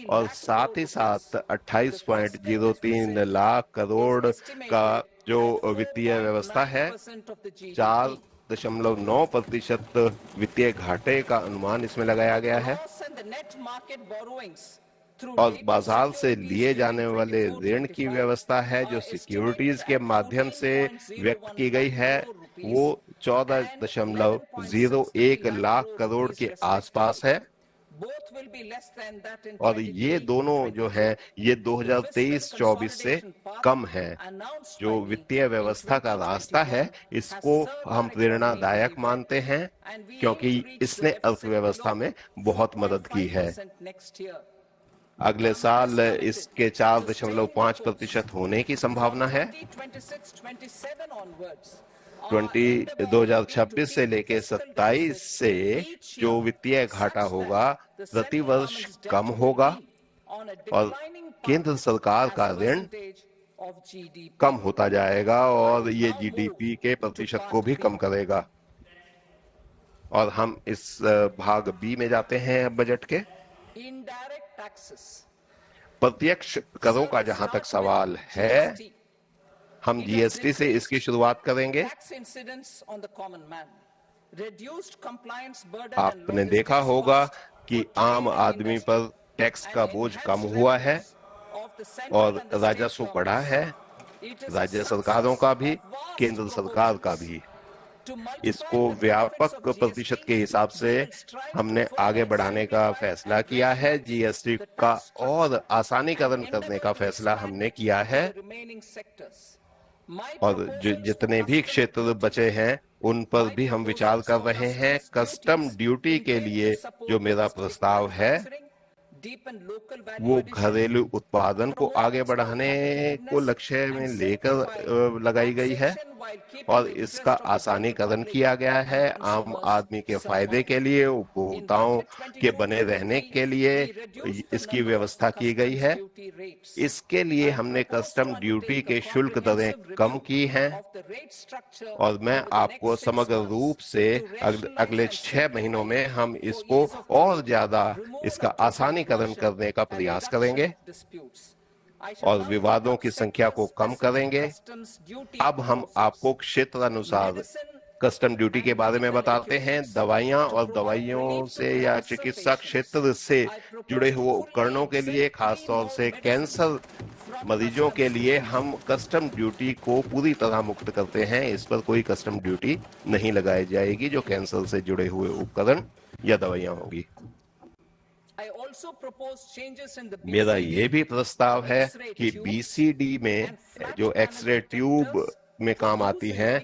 और साथ ही साथ 28.03 लाख करोड़ का जो वित्तीय व्यवस्था है 4.9% वित्तीय घाटे का अनुमान इसमें लगाया गया है और बाजार से लिए जाने वाले ऋण की व्यवस्था है जो सिक्योरिटीज के माध्यम से व्यक्त की गई है वो 14.01 लाख करोड़ के आसपास है और ये दोनों जो है ये 2023-24 से कम है। जो वित्तीय व्यवस्था का रास्ता है इसको हम प्रेरणादायक मानते हैं क्योंकि इसने अर्थव्यवस्था में बहुत मदद की है। अगले साल इसके 4.5% होने की संभावना है। 2026 से लेके 27 से जो वित्तीय घाटा होगा प्रति वर्ष कम होगा और केंद्र सरकार का ऋण कम होता जाएगा और ये जीडीपी के प्रतिशत को भी कम करेगा। और हम इस भाग बी में जाते हैं बजट के। प्रत्यक्ष करों का जहां तक सवाल है हम जीएसटी से इसकी शुरुआत करेंगे। आपने देखा होगा कि आम आदमी पर टैक्स का बोझ कम हुआ है और राजस्व बढ़ा है, राज्य सरकारों का भी केंद्र सरकार का भी। इसको व्यापक प्रतिशत के हिसाब से हमने आगे बढ़ाने का फैसला किया है। जीएसटी का और आसानीकरण करने का फैसला हमने किया है और जितने भी क्षेत्र बचे हैं उन पर भी हम विचार कर रहे हैं। कस्टम ड्यूटी के लिए जो मेरा प्रस्ताव है वो घरेलू उत्पादन को आगे बढ़ाने को लक्ष्य में लेकर लगाई गई है और इसका आसानीकरण किया गया है आम आदमी के फायदे के लिए, उपभोक्ताओं के बने रहने के लिए इसकी व्यवस्था की गई है। इसके लिए हमने कस्टम ड्यूटी के शुल्क दरें कम की हैं और मैं आपको समग्र रूप से अगले 6 महीनों में हम इसको और ज्यादा इसका आसानीकरण करने का प्रयास करेंगे और विवादों की संख्या को कम करेंगे। अब हम आपको क्षेत्र अनुसार कस्टम ड्यूटी के बारे में बताते हैं। दवाइयां और दवाइयों से या चिकित्सा क्षेत्र से जुड़े हुए उपकरणों के लिए, खासतौर से कैंसर मरीजों के लिए हम कस्टम ड्यूटी को पूरी तरह मुक्त करते हैं। इस पर कोई कस्टम ड्यूटी नहीं लगाई जाएगी जो कैंसर से जुड़े हुए उपकरण या दवाइयां होंगी। मेरा ये भी प्रस्ताव है कि बीसीडी में जो एक्सरे ट्यूब में काम आती हैं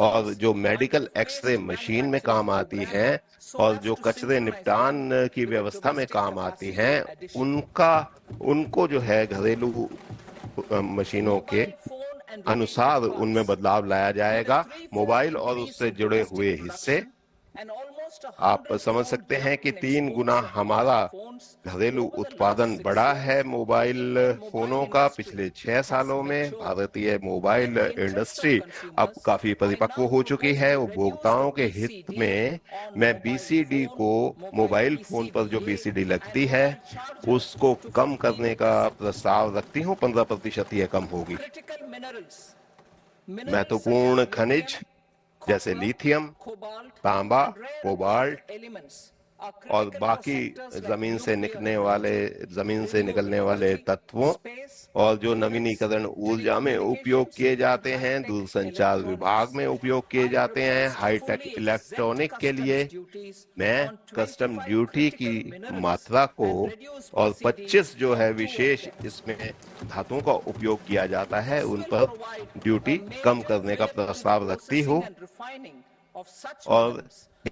और जो मेडिकल एक्सरे मशीन में काम आती हैं और जो कचरे निपटान की व्यवस्था में काम आती हैं उनको जो है घरेलू मशीनों के अनुसार उनमें बदलाव लाया जाएगा। मोबाइल और उससे जुड़े हुए हिस्से आप समझ सकते हैं कि 3 गुना हमारा घरेलू उत्पादन बढ़ा है मोबाइल फोनों का पिछले 6 सालों में। भारतीय मोबाइल इंडस्ट्री अब काफी परिपक्व हो चुकी है। उपभोक्ताओं के हित में मैं बीसीडी को, मोबाइल फोन पर जो बीसीडी लगती है उसको कम करने का प्रस्ताव रखती हूँ। 15% यह कम होगी। महत्वपूर्ण खनिज जैसे लिथियम, तांबा, कोबाल्ट और बाकी जमीन से निकलने वाले तत्वों और जो नवीनीकरण ऊर्जा में उपयोग किए जाते हैं, दूरसंचार विभाग में उपयोग किए जाते हैं, हाईटेक इलेक्ट्रॉनिक के लिए मैं कस्टम ड्यूटी की मात्रा को और 25 जो है विशेष इसमें धातुओं का उपयोग किया जाता है उन पर ड्यूटी कम करने का प्रस्ताव रखती हूँ और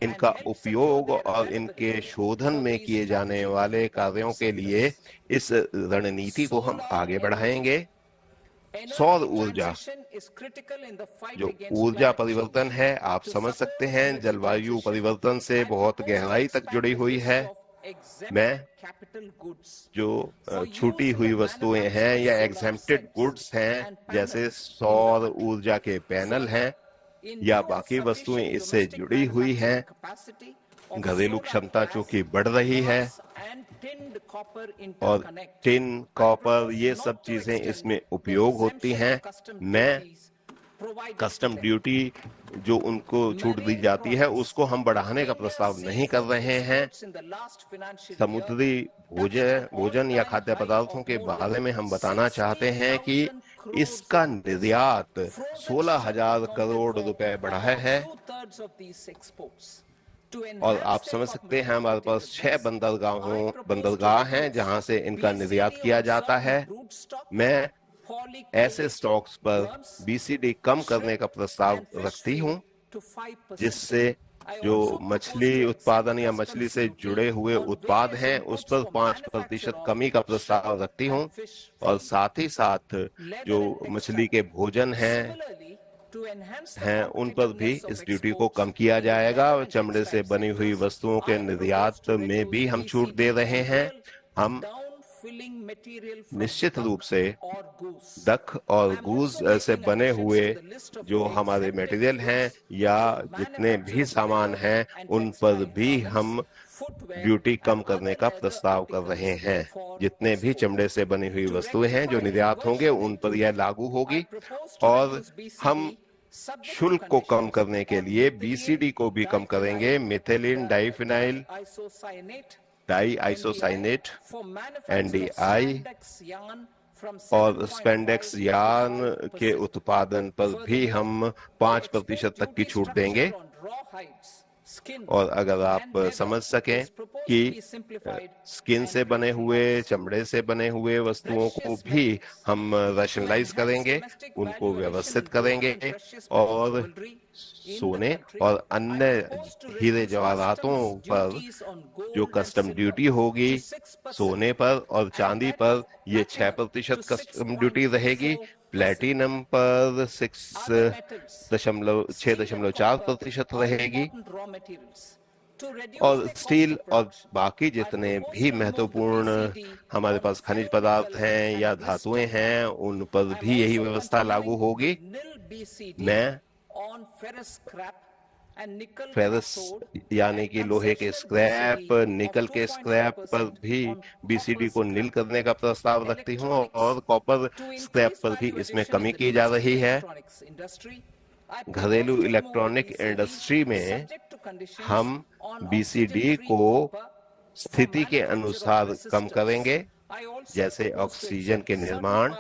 इनका उपयोग और इनके शोधन में किए जाने वाले कार्यों के लिए इस रणनीति को हम आगे बढ़ाएंगे। सौर ऊर्जा जो ऊर्जा परिवर्तन है, आप समझ सकते हैं, जलवायु परिवर्तन से बहुत गहराई तक जुड़ी हुई है। मैं जो छूटी हुई वस्तुएं हैं या एग्जेम्प्टेड गुड्स हैं, जैसे सौर ऊर्जा के पैनल हैं या बाकी वस्तुएं इससे जुड़ी हुई हैं, घरेलू क्षमता चूंकि बढ़ रही है और टिन, कॉपर, ये सब चीजें इसमें उपयोग होती हैं। मैं कस्टम ड्यूटी जो उनको छूट दी जाती है उसको हम बढ़ाने का प्रस्ताव नहीं कर रहे हैं। समुद्री भोजन या खाद्य पदार्थों के बारे में हम बताना चाहते हैं कि इसका निर्यात 16,000 करोड़ रुपए बढ़ा है और आप समझ सकते हैं हमारे पास 6 बंदरगाह हैं जहां से इनका निर्यात किया जाता है। मैं ऐसे स्टॉक्स पर बीसीडी कम करने का प्रस्ताव रखती हूं, जिससे जो मछली उत्पादन या मछली से जुड़े हुए उत्पाद हैं उस पर 5% कमी का प्रस्ताव रखती हूं और साथ ही साथ जो मछली के भोजन हैं उन पर भी इस ड्यूटी को कम किया जाएगा। चमड़े से बनी हुई वस्तुओं के निर्यात में भी हम छूट दे रहे हैं। हम निश्चित रूप से डक और गूज से बने हुए जो हमारे मटेरियल हैं या जितने भी सामान हैं उन पर भी हम ड्यूटी कम करने का प्रस्ताव कर रहे हैं। जितने भी चमड़े से बनी हुई वस्तुएं हैं जो निर्यात होंगे उन पर यह लागू होगी और हम शुल्क को कम करने के लिए बीसीडी को भी कम करेंगे। Methylene diphenyl diisocyanate NDI और स्पेंडेक्स यार्न के उत्पादन पर भी हम 5% तक की छूट देंगे। और अगर आप समझ सकें कि स्किन से बने हुए, चमड़े से बने हुए वस्तुओं को भी हम रैशनलाइज करेंगे, उनको व्यवस्थित करेंगे और सोने और अन्य हीरे जवाहरातों पर जो कस्टम ड्यूटी होगी, सोने पर और चांदी पर ये 6% कस्टम ड्यूटी रहेगी। प्लेटिनम पर 6.4% रहेगी और स्टील और बाकी जितने भी महत्वपूर्ण हमारे पास खनिज पदार्थ हैं या धातुएं हैं उन पर भी यही व्यवस्था लागू होगी। मैं फेरस यानी कि लोहे के स्क्रैप, निकल के स्क्रैप पर भी बीसीडी को नील करने का प्रस्ताव रखती हूँ और कॉपर स्क्रैप पर भी इसमें कमी की जा रही है। घरेलू इलेक्ट्रॉनिक इंडस्ट्री में हम बीसीडी को स्थिति के अनुसार कम करेंगे, जैसे ऑक्सीजन के निर्माण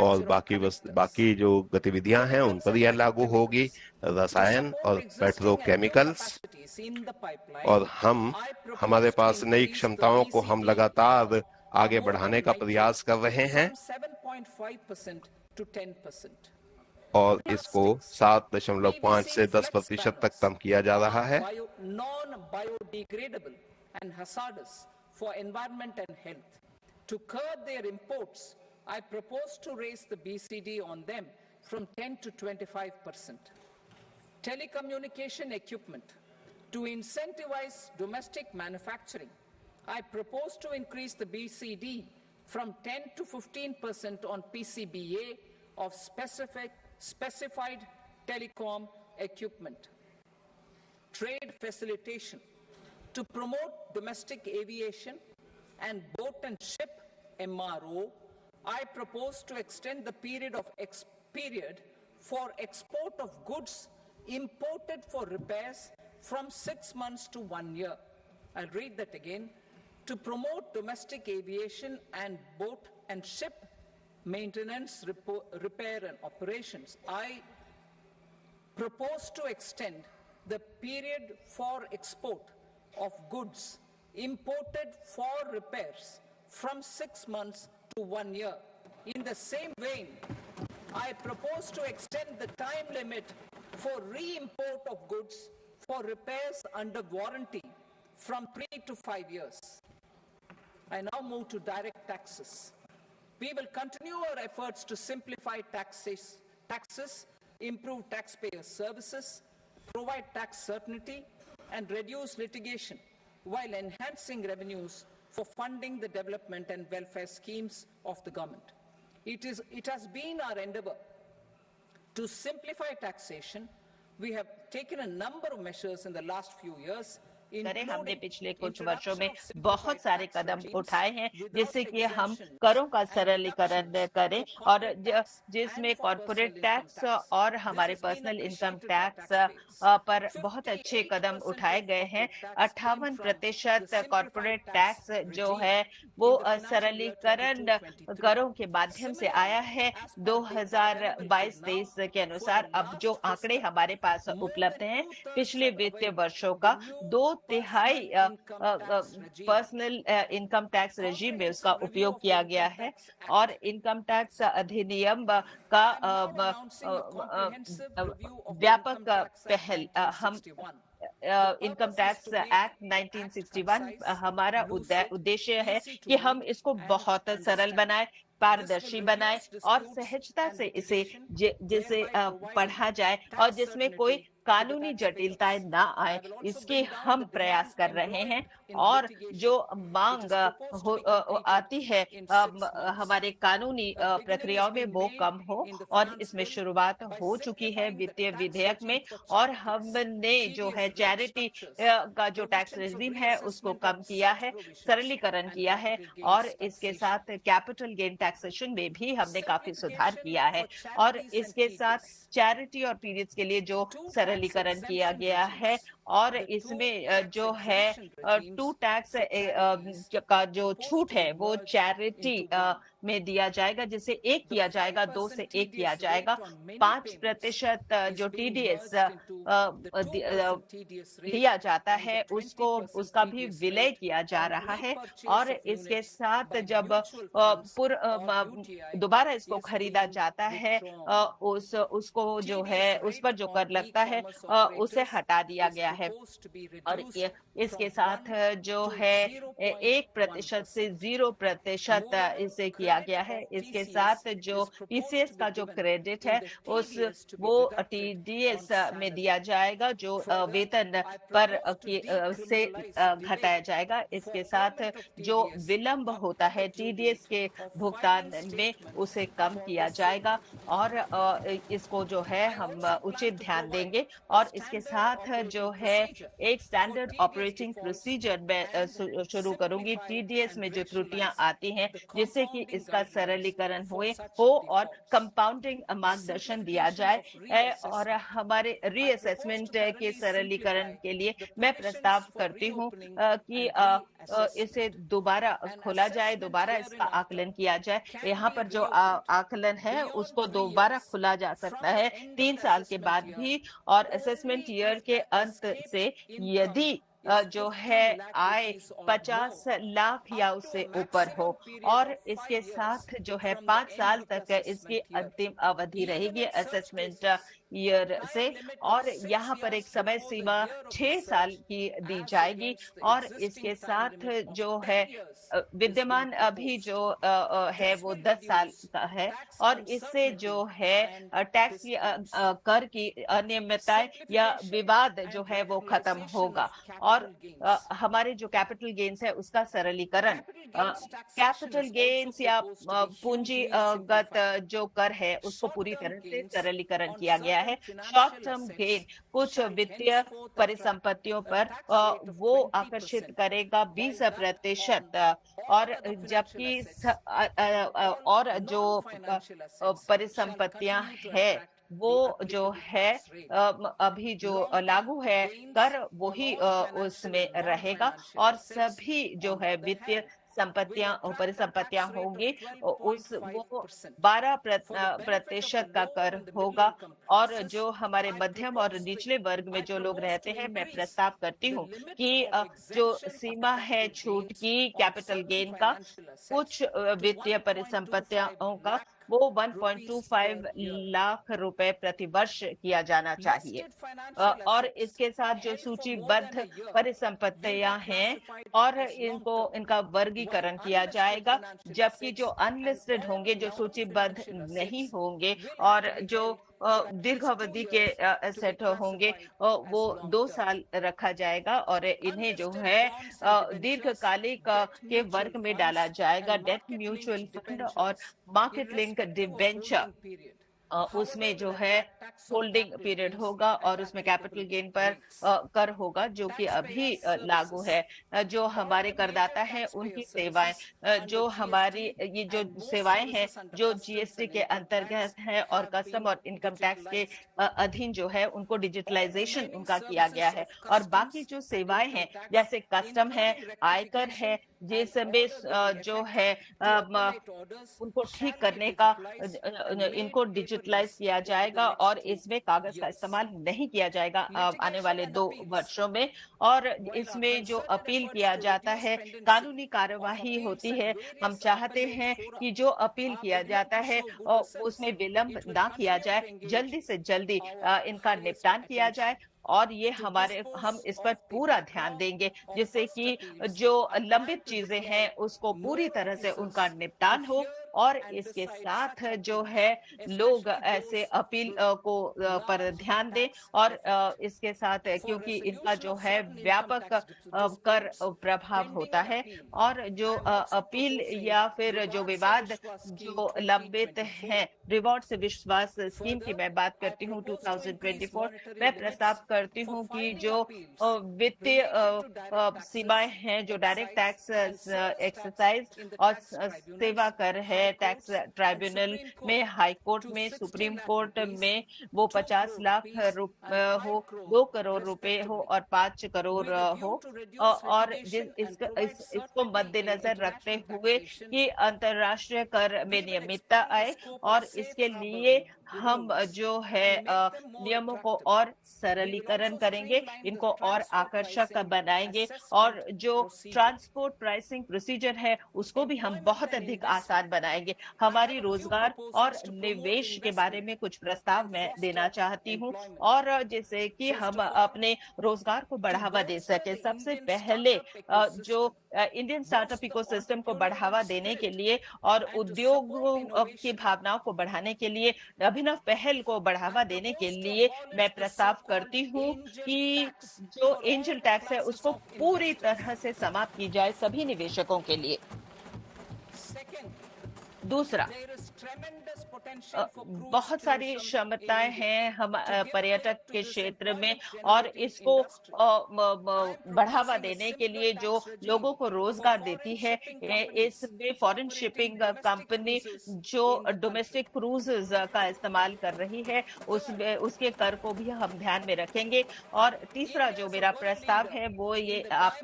और बाकी जो गतिविधियां हैं उन पर यह लागू होगी। रसायन और पेट्रोकेमिकल्स और हमारे पास नई क्षमताओं को हम लगातार आगे बढ़ाने का प्रयास कर रहे हैं और इसको 7.5 से 10% तक कम किया जा रहा है। I propose to raise the BCD on them from 10 to 25%. Telecommunication equipment. To incentivize domestic manufacturing, I propose to increase the BCD from 10 to 15% on PCBA of specified telecom equipment. Trade facilitation. To promote domestic aviation and boat and ship MRO, I propose to extend the period for export of goods imported for repairs from 6 months to 1 year. I'll read that again. To promote domestic aviation and boat and ship maintenance, repair and operations, I propose to extend the period for export of goods imported for repairs from 6 months to 1 year. In the same vein, I propose to extend the time limit for re-import of goods for repairs under warranty from 3 to 5 years. I now move to direct taxes. We will continue our efforts to simplify taxes, improve taxpayer services, provide tax certainty, and reduce litigation while enhancing revenues for funding the development and welfare schemes of the government. It has been our endeavor to simplify taxation. We have taken a number of measures in the last few years. हमने पिछले कुछ वर्षों में बहुत सारे कदम उठाए हैं जिससे कि हम करों का सरलीकरण करें और जिसमें कॉर्पोरेट टैक्स और हमारे पर्सनल इनकम टैक्स पर बहुत अच्छे कदम उठाए गए हैं। 58% कॉर्पोरेट टैक्स जो है वो सरलीकरण करों के माध्यम से आया है। 2022-23 के अनुसार अब जो आंकड़े हमारे पास उपलब्ध हैं पिछले वित्तीय वर्षों का 2/3 पर्सनल इनकम टैक्स रेजिम में उसका उपयोग किया गया है और इनकम टैक्स अधिनियम का व्यापक पहल हम इनकम टैक्स एक्ट 1961 हमारा उद्देश्य है कि हम इसको बहुत सरल बनाए, पारदर्शी बनाए और सहजता से इसे जिसे पढ़ा जाए और जिसमें कोई कानूनी जटिलताएं ना आए, इसके हम प्रयास कर रहे हैं। और जो मांग आती है हमारे कानूनी प्रक्रियाओं में वो कम हो और इसमें शुरुआत हो चुकी है वित्तीय विधेयक में। और हमने जो है चैरिटी का जो टैक्स रेजिम है उसको कम किया है, सरलीकरण किया है और इसके साथ कैपिटल गेन टैक्सेशन में भी हमने काफी सुधार किया है। और इसके साथ चैरिटी और पीरियड्स के लिए जो सरलीकरण किया गया है और इसमें जो है 2 टैक्स का जो छूट है वो चैरिटी में दिया जाएगा, जिसे 1 किया जाएगा, 2 से 1 किया जाएगा। 5% जो TDS दिया जाता है उसका भी विलय किया जा रहा है। और इसके साथ जब दोबारा इसको खरीदा जाता है उसको जो है उस पर जो कर लगता है उसे हटा दिया गया है। और इसके साथ जो है 1% से 0% इसे किया गया है। इसके साथ जो PCS का जो क्रेडिट है वो TDS में दिया जाएगा जो वेतन पर से घटाया जाएगा। इसके साथ जो विलंब होता है TDS के भुगतान में उसे कम किया जाएगा और इसको जो है हम उचित ध्यान देंगे। और इसके साथ जो है एक स्टैंडर्ड ऑपरेटिंग प्रोसीजर में शुरू करूंगी TDS में जो त्रुटियां आती हैं जिससे कि इसका सरलीकरण हो और कंपाउंडिंग मार्गदर्शन दिया जाए। और हमारे रीअसेसमेंट के सरलीकरण के लिए मैं प्रस्ताव करती हूं कि इसे दोबारा खोला जाए, दोबारा इसका आकलन किया जाए। यहाँ पर जो आकलन है उसको दोबारा खोला जा सकता है 3 साल के बाद भी और असेसमेंट ईयर के अंत से यदि जो है आय 50 लाख या उससे ऊपर हो। और इसके साथ जो है 5 साल तक इसकी अंतिम अवधि रहेगी असेसमेंट ईयर से और यहाँ पर एक समय सीमा 6 साल की दी जाएगी। और इसके साथ जो है विद्यमान अभी जो है वो 10 साल का है और इससे जो है टैक्स कर की अनियमितताएं या विवाद जो है वो खत्म होगा। और हमारे जो कैपिटल गेन्स है उसका सरलीकरण, कैपिटल गेन्स या पूंजीगत जो कर है उसको पूरी तरह से सरलीकरण किया गया है। शॉर्ट टर्म गेन कुछ वित्तीय परिसंपत्तियों पर वो आकर्षित करेगा 20% और जबकि और जो परिसंपत्तियां है वो जो है अभी जो लागू है कर वही उसमें रहेगा और सभी जो है वित्तीय संपत्तियां परिसंपत्तियां होंगी उस वो 12% का कर होगा। और जो हमारे मध्यम और निचले वर्ग में जो लोग रहते हैं, मैं प्रस्ताव करती हूँ कि जो सीमा है छूट की कैपिटल गेन का कुछ वित्तीय परिसंपत्तियों का वो 1.25 लाख रुपए प्रति वर्ष किया जाना चाहिए। और इसके साथ जो सूचीबद्ध परिसंपत्तियां हैं और इनका वर्गीकरण किया जाएगा, जबकि जो अनलिस्टेड होंगे, जो सूचीबद्ध नहीं होंगे और जो दीर्घावधि के एसेट होंगे वो 2 साल रखा जाएगा और इन्हें जो है दीर्घकालिक के वर्ग में डाला जाएगा। डेट म्यूचुअल फंड और मार्केट लिंक डिबेंचर उसमें जो है होल्डिंग पीरियड होगा और उसमें कैपिटल गेन पर कर होगा जो कि अभी लागू है। जो हमारे करदाता हैं उनकी सेवाएं जो हमारी ये जो सेवाएं हैं जो जीएसटी के अंतर्गत है और कस्टम और इनकम टैक्स के अधीन जो है उनको डिजिटलाइजेशन उनका किया गया है। और बाकी जो सेवाएं हैं जैसे कस्टम है, आयकर है, जिसमें जो है उनको ठीक करने का इनको डिजिटलाइज किया जाएगा और इसमें कागज का इस्तेमाल नहीं किया जाएगा आने वाले 2 वर्षों में। और इसमें जो अपील किया जाता है, कानूनी कार्यवाही होती है। हम चाहते हैं कि जो अपील किया जाता है उसमें विलंब ना किया जाए, जल्दी से जल्दी इनका निपटान किया जाए। और ये हम इस पर पूरा ध्यान देंगे जिससे कि जो लंबित चीजें हैं उसको पूरी तरह से उनका निपटान हो। और इसके साथ जो है लोग ऐसे अपील को पर ध्यान दें और इसके साथ क्योंकि इनका जो है व्यापक कर प्रभाव होता है और जो अपील या फिर जो विवाद जो लंबित हैं, रिवॉर्ड से विश्वास स्कीम की मैं बात करती हूँ 2024, मैं प्रस्ताव करती हूँ कि जो वित्तीय सीमाएं हैं, जो डायरेक्ट टैक्स एक्सरसाइज और सेवा कर है टैक्स ट्राइब्यूनल में, हाई कोर्ट में, सुप्रीम कोर्ट में वो 50 लाख हो, 2 करोड़ रुपए हो और 5 करोड़ हो। और इसको मद्देनजर रखते हुए कि अंतर्राष्ट्रीय कर में नियमितता आए और इसके लिए हम जो है नियमों को और सरलीकरण करेंगे, इनको और आकर्षक बनाएंगे और जो ट्रांसपोर्ट प्राइसिंग प्रोसीजर है उसको भी हम बहुत अधिक आसान बनाएंगे। हमारी रोजगार और निवेश के बारे में कुछ प्रस्ताव मैं देना चाहती हूँ और जैसे कि हम अपने रोजगार को बढ़ावा दे सके। सबसे पहले जो इंडियन स्टार्टअप इकोसिस्टम को बढ़ावा देने के लिए और उद्योगों की भावनाओं को बढ़ाने के लिए, अभिनव पहल को बढ़ावा देने के लिए मैं प्रस्ताव करती हूँ कि जो एंजल टैक्स है उसको पूरी तरह से समाप्त की जाए सभी निवेशकों के लिए। दूसरा, बहुत सारी क्षमताएं हैं हम पर्यटक के क्षेत्र में और इसको बढ़ावा देने के लिए जो लोगों को रोजगार देती है, इसमें फॉरेन शिपिंग कंपनी जो डोमेस्टिक क्रूजेज का इस्तेमाल कर रही है उसके कर को भी हम ध्यान में रखेंगे। और तीसरा जो मेरा प्रस्ताव है वो ये, आप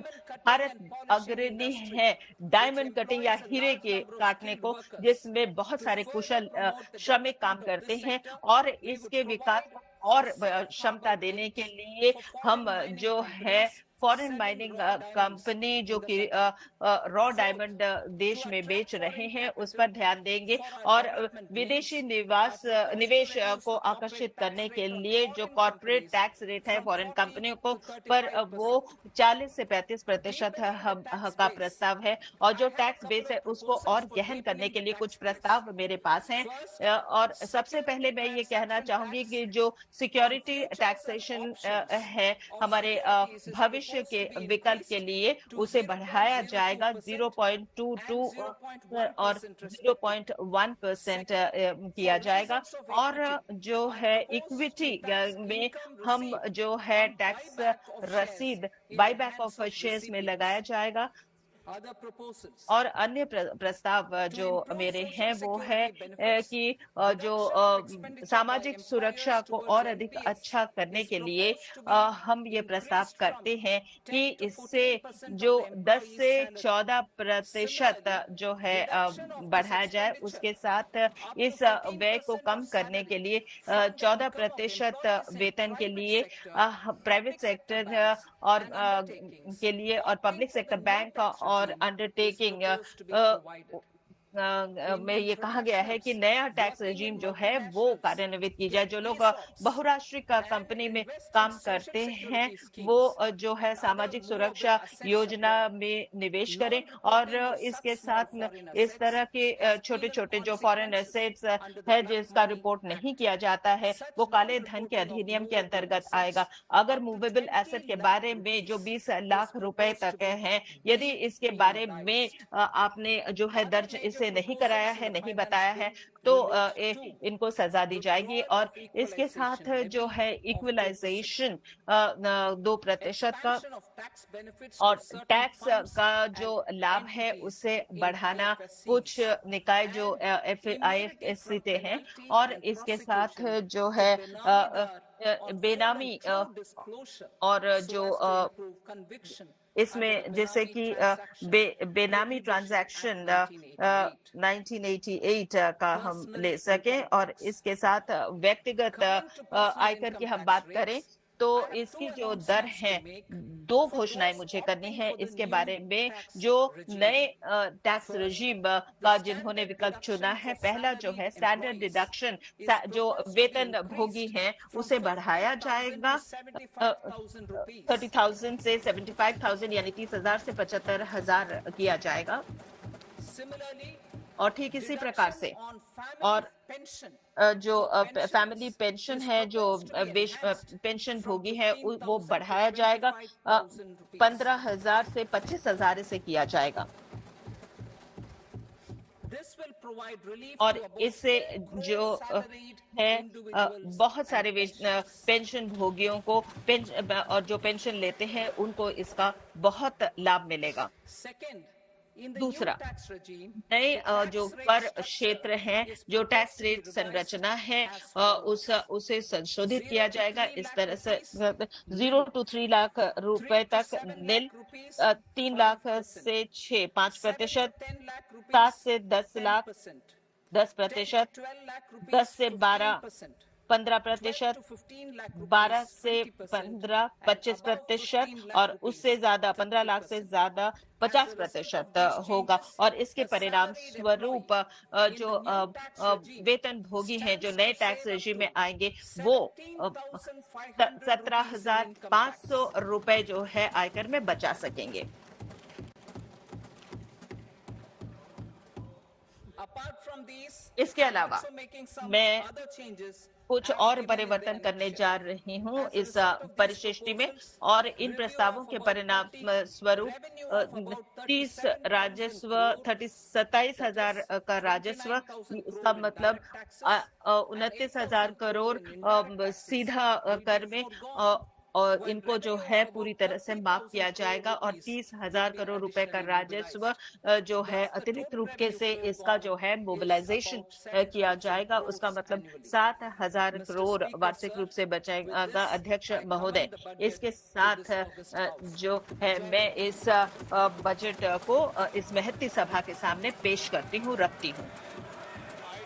भारत अग्रणी है डायमंड कटिंग या हीरे के काटने को, जिसमें बहुत सारे कुशल श्रमिक काम करते हैं और इसके विकास और क्षमता देने के लिए हम जो है फॉरेन माइनिंग कंपनी जो कि रॉ डायमंड देश में बेच रहे हैं उस पर ध्यान देंगे और विदेशी निवेश को आकर्षित करने के लिए जो कॉर्पोरेट टैक्स रेट है फॉरेन कंपनियों को पर वो 40 से 35% का प्रस्ताव है और जो टैक्स बेस है उसको और गहन करने के लिए कुछ प्रस्ताव मेरे पास हैं। और सबसे पहले मैं ये कहना चाहूंगी कि जो सिक्योरिटी टैक्सेशन है हमारे भविष्य के विकल्प के लिए उसे बढ़ाया जाएगा 0.22 और 0.1% किया जाएगा। और जो है इक्विटी में हम जो है टैक्स रसीद बाईबैक ऑफ शेयर्स में लगाया जाएगा और अन्य प्रस्ताव जो मेरे हैं वो है कि जो सामाजिक सुरक्षा को और अधिक अच्छा करने के लिए हम ये प्रस्ताव करते हैं कि इससे जो 10 से 14% जो है बढ़ाया जाए। उसके साथ इस व्यय को कम करने के लिए 14% वेतन के लिए प्राइवेट सेक्टर और के लिए और पब्लिक सेक्टर बैंक और अंडरटेकिंग में ये कहा गया है कि नया टैक्स रेजिम जो है वो कार्यान्वित की जाए। जो लोग बहुराष्ट्रीय कंपनी में काम करते हैं वो जो है सामाजिक सुरक्षा योजना में निवेश करें और इसके साथ इस तरह के छोटे छोटे जो फॉरेन एसेट्स है जिसका रिपोर्ट नहीं किया जाता है वो काले धन के अधिनियम के अंतर्गत आएगा। अगर मूवेबल एसेट के बारे में जो 20 लाख रुपए तक है, यदि इसके बारे में आपने जो है दर्ज इसे नहीं कराया है, नहीं बताया है, तो इनको सजा दी जाएगी। और इसके साथ जो है इक्वलाइजेशन 2% का और टैक्स का जो लाभ है उसे बढ़ाना कुछ निकाय जो IFSC हैं, और इसके साथ जो है बेनामी और जो इसमें जैसे कि बेनामी ट्रांजैक्शन 1988 का हम ले सकें, और इसके साथ व्यक्तिगत आयकर की हम बात करें तो इसकी जो दर है, 2 घोषणाएं मुझे करनी है इसके बारे में। जो नए टैक्स रेजिम का जिन्होंने विकल्प चुना है, पहला जो है स्टैंडर्ड डिडक्शन जो वेतन भोगी हैं उसे बढ़ाया जाएगा 30,000 से 75,000 यानी 30,000 से 75,000 किया जाएगा। और ठीक इसी प्रकार से और जो फैमिली पेंशन है, जो पेंशन भोगी है वो बढ़ाया जाएगा 15,000 से 25,000 से किया जाएगा। और इससे जो है बहुत सारे पेंशन भोगियों को और जो पेंशन लेते हैं उनको इसका बहुत लाभ मिलेगा। दूसरा, नए जो कर क्षेत्र है, जो टैक्स रेट संरचना है उसे संशोधित किया जाएगा इस तरह से 0 to 3 लाख रुपए तक नील, 3 लाख से 5%, 7 से 10 लाख 10%, 10 से 12 15%, 12 से 15 25%, और उससे ज्यादा 15 लाख से ज्यादा 50% होगा। और इसके परिणाम स्वरूप जो वेतन भोगी हैं जो नए टैक्स रेजिम में आएंगे वो 17,500 रुपए जो है आयकर में बचा सकेंगे। इसके अलावा मैं कुछ और परिवर्तन करने जा रही हूं इस परिशिष्टि में, और इन प्रस्तावों के परिणाम स्वरूप 30 राजस्व 27,000 का राजस्व, इसका मतलब 29,000 करोड़ सीधा कर में, और इनको जो है पूरी तरह से माफ किया जाएगा। और 30,000 करोड़ रुपए का राजस्व जो है अतिरिक्त रूप से इसका जो है मोबिलाइजेशन किया जाएगा। उसका मतलब 7,000 करोड़ वार्षिक रूप से बचाएगा। अध्यक्ष महोदय, इसके साथ जो है मैं इस बजट को इस महती सभा के सामने पेश करती हूँ, रखती हूँ।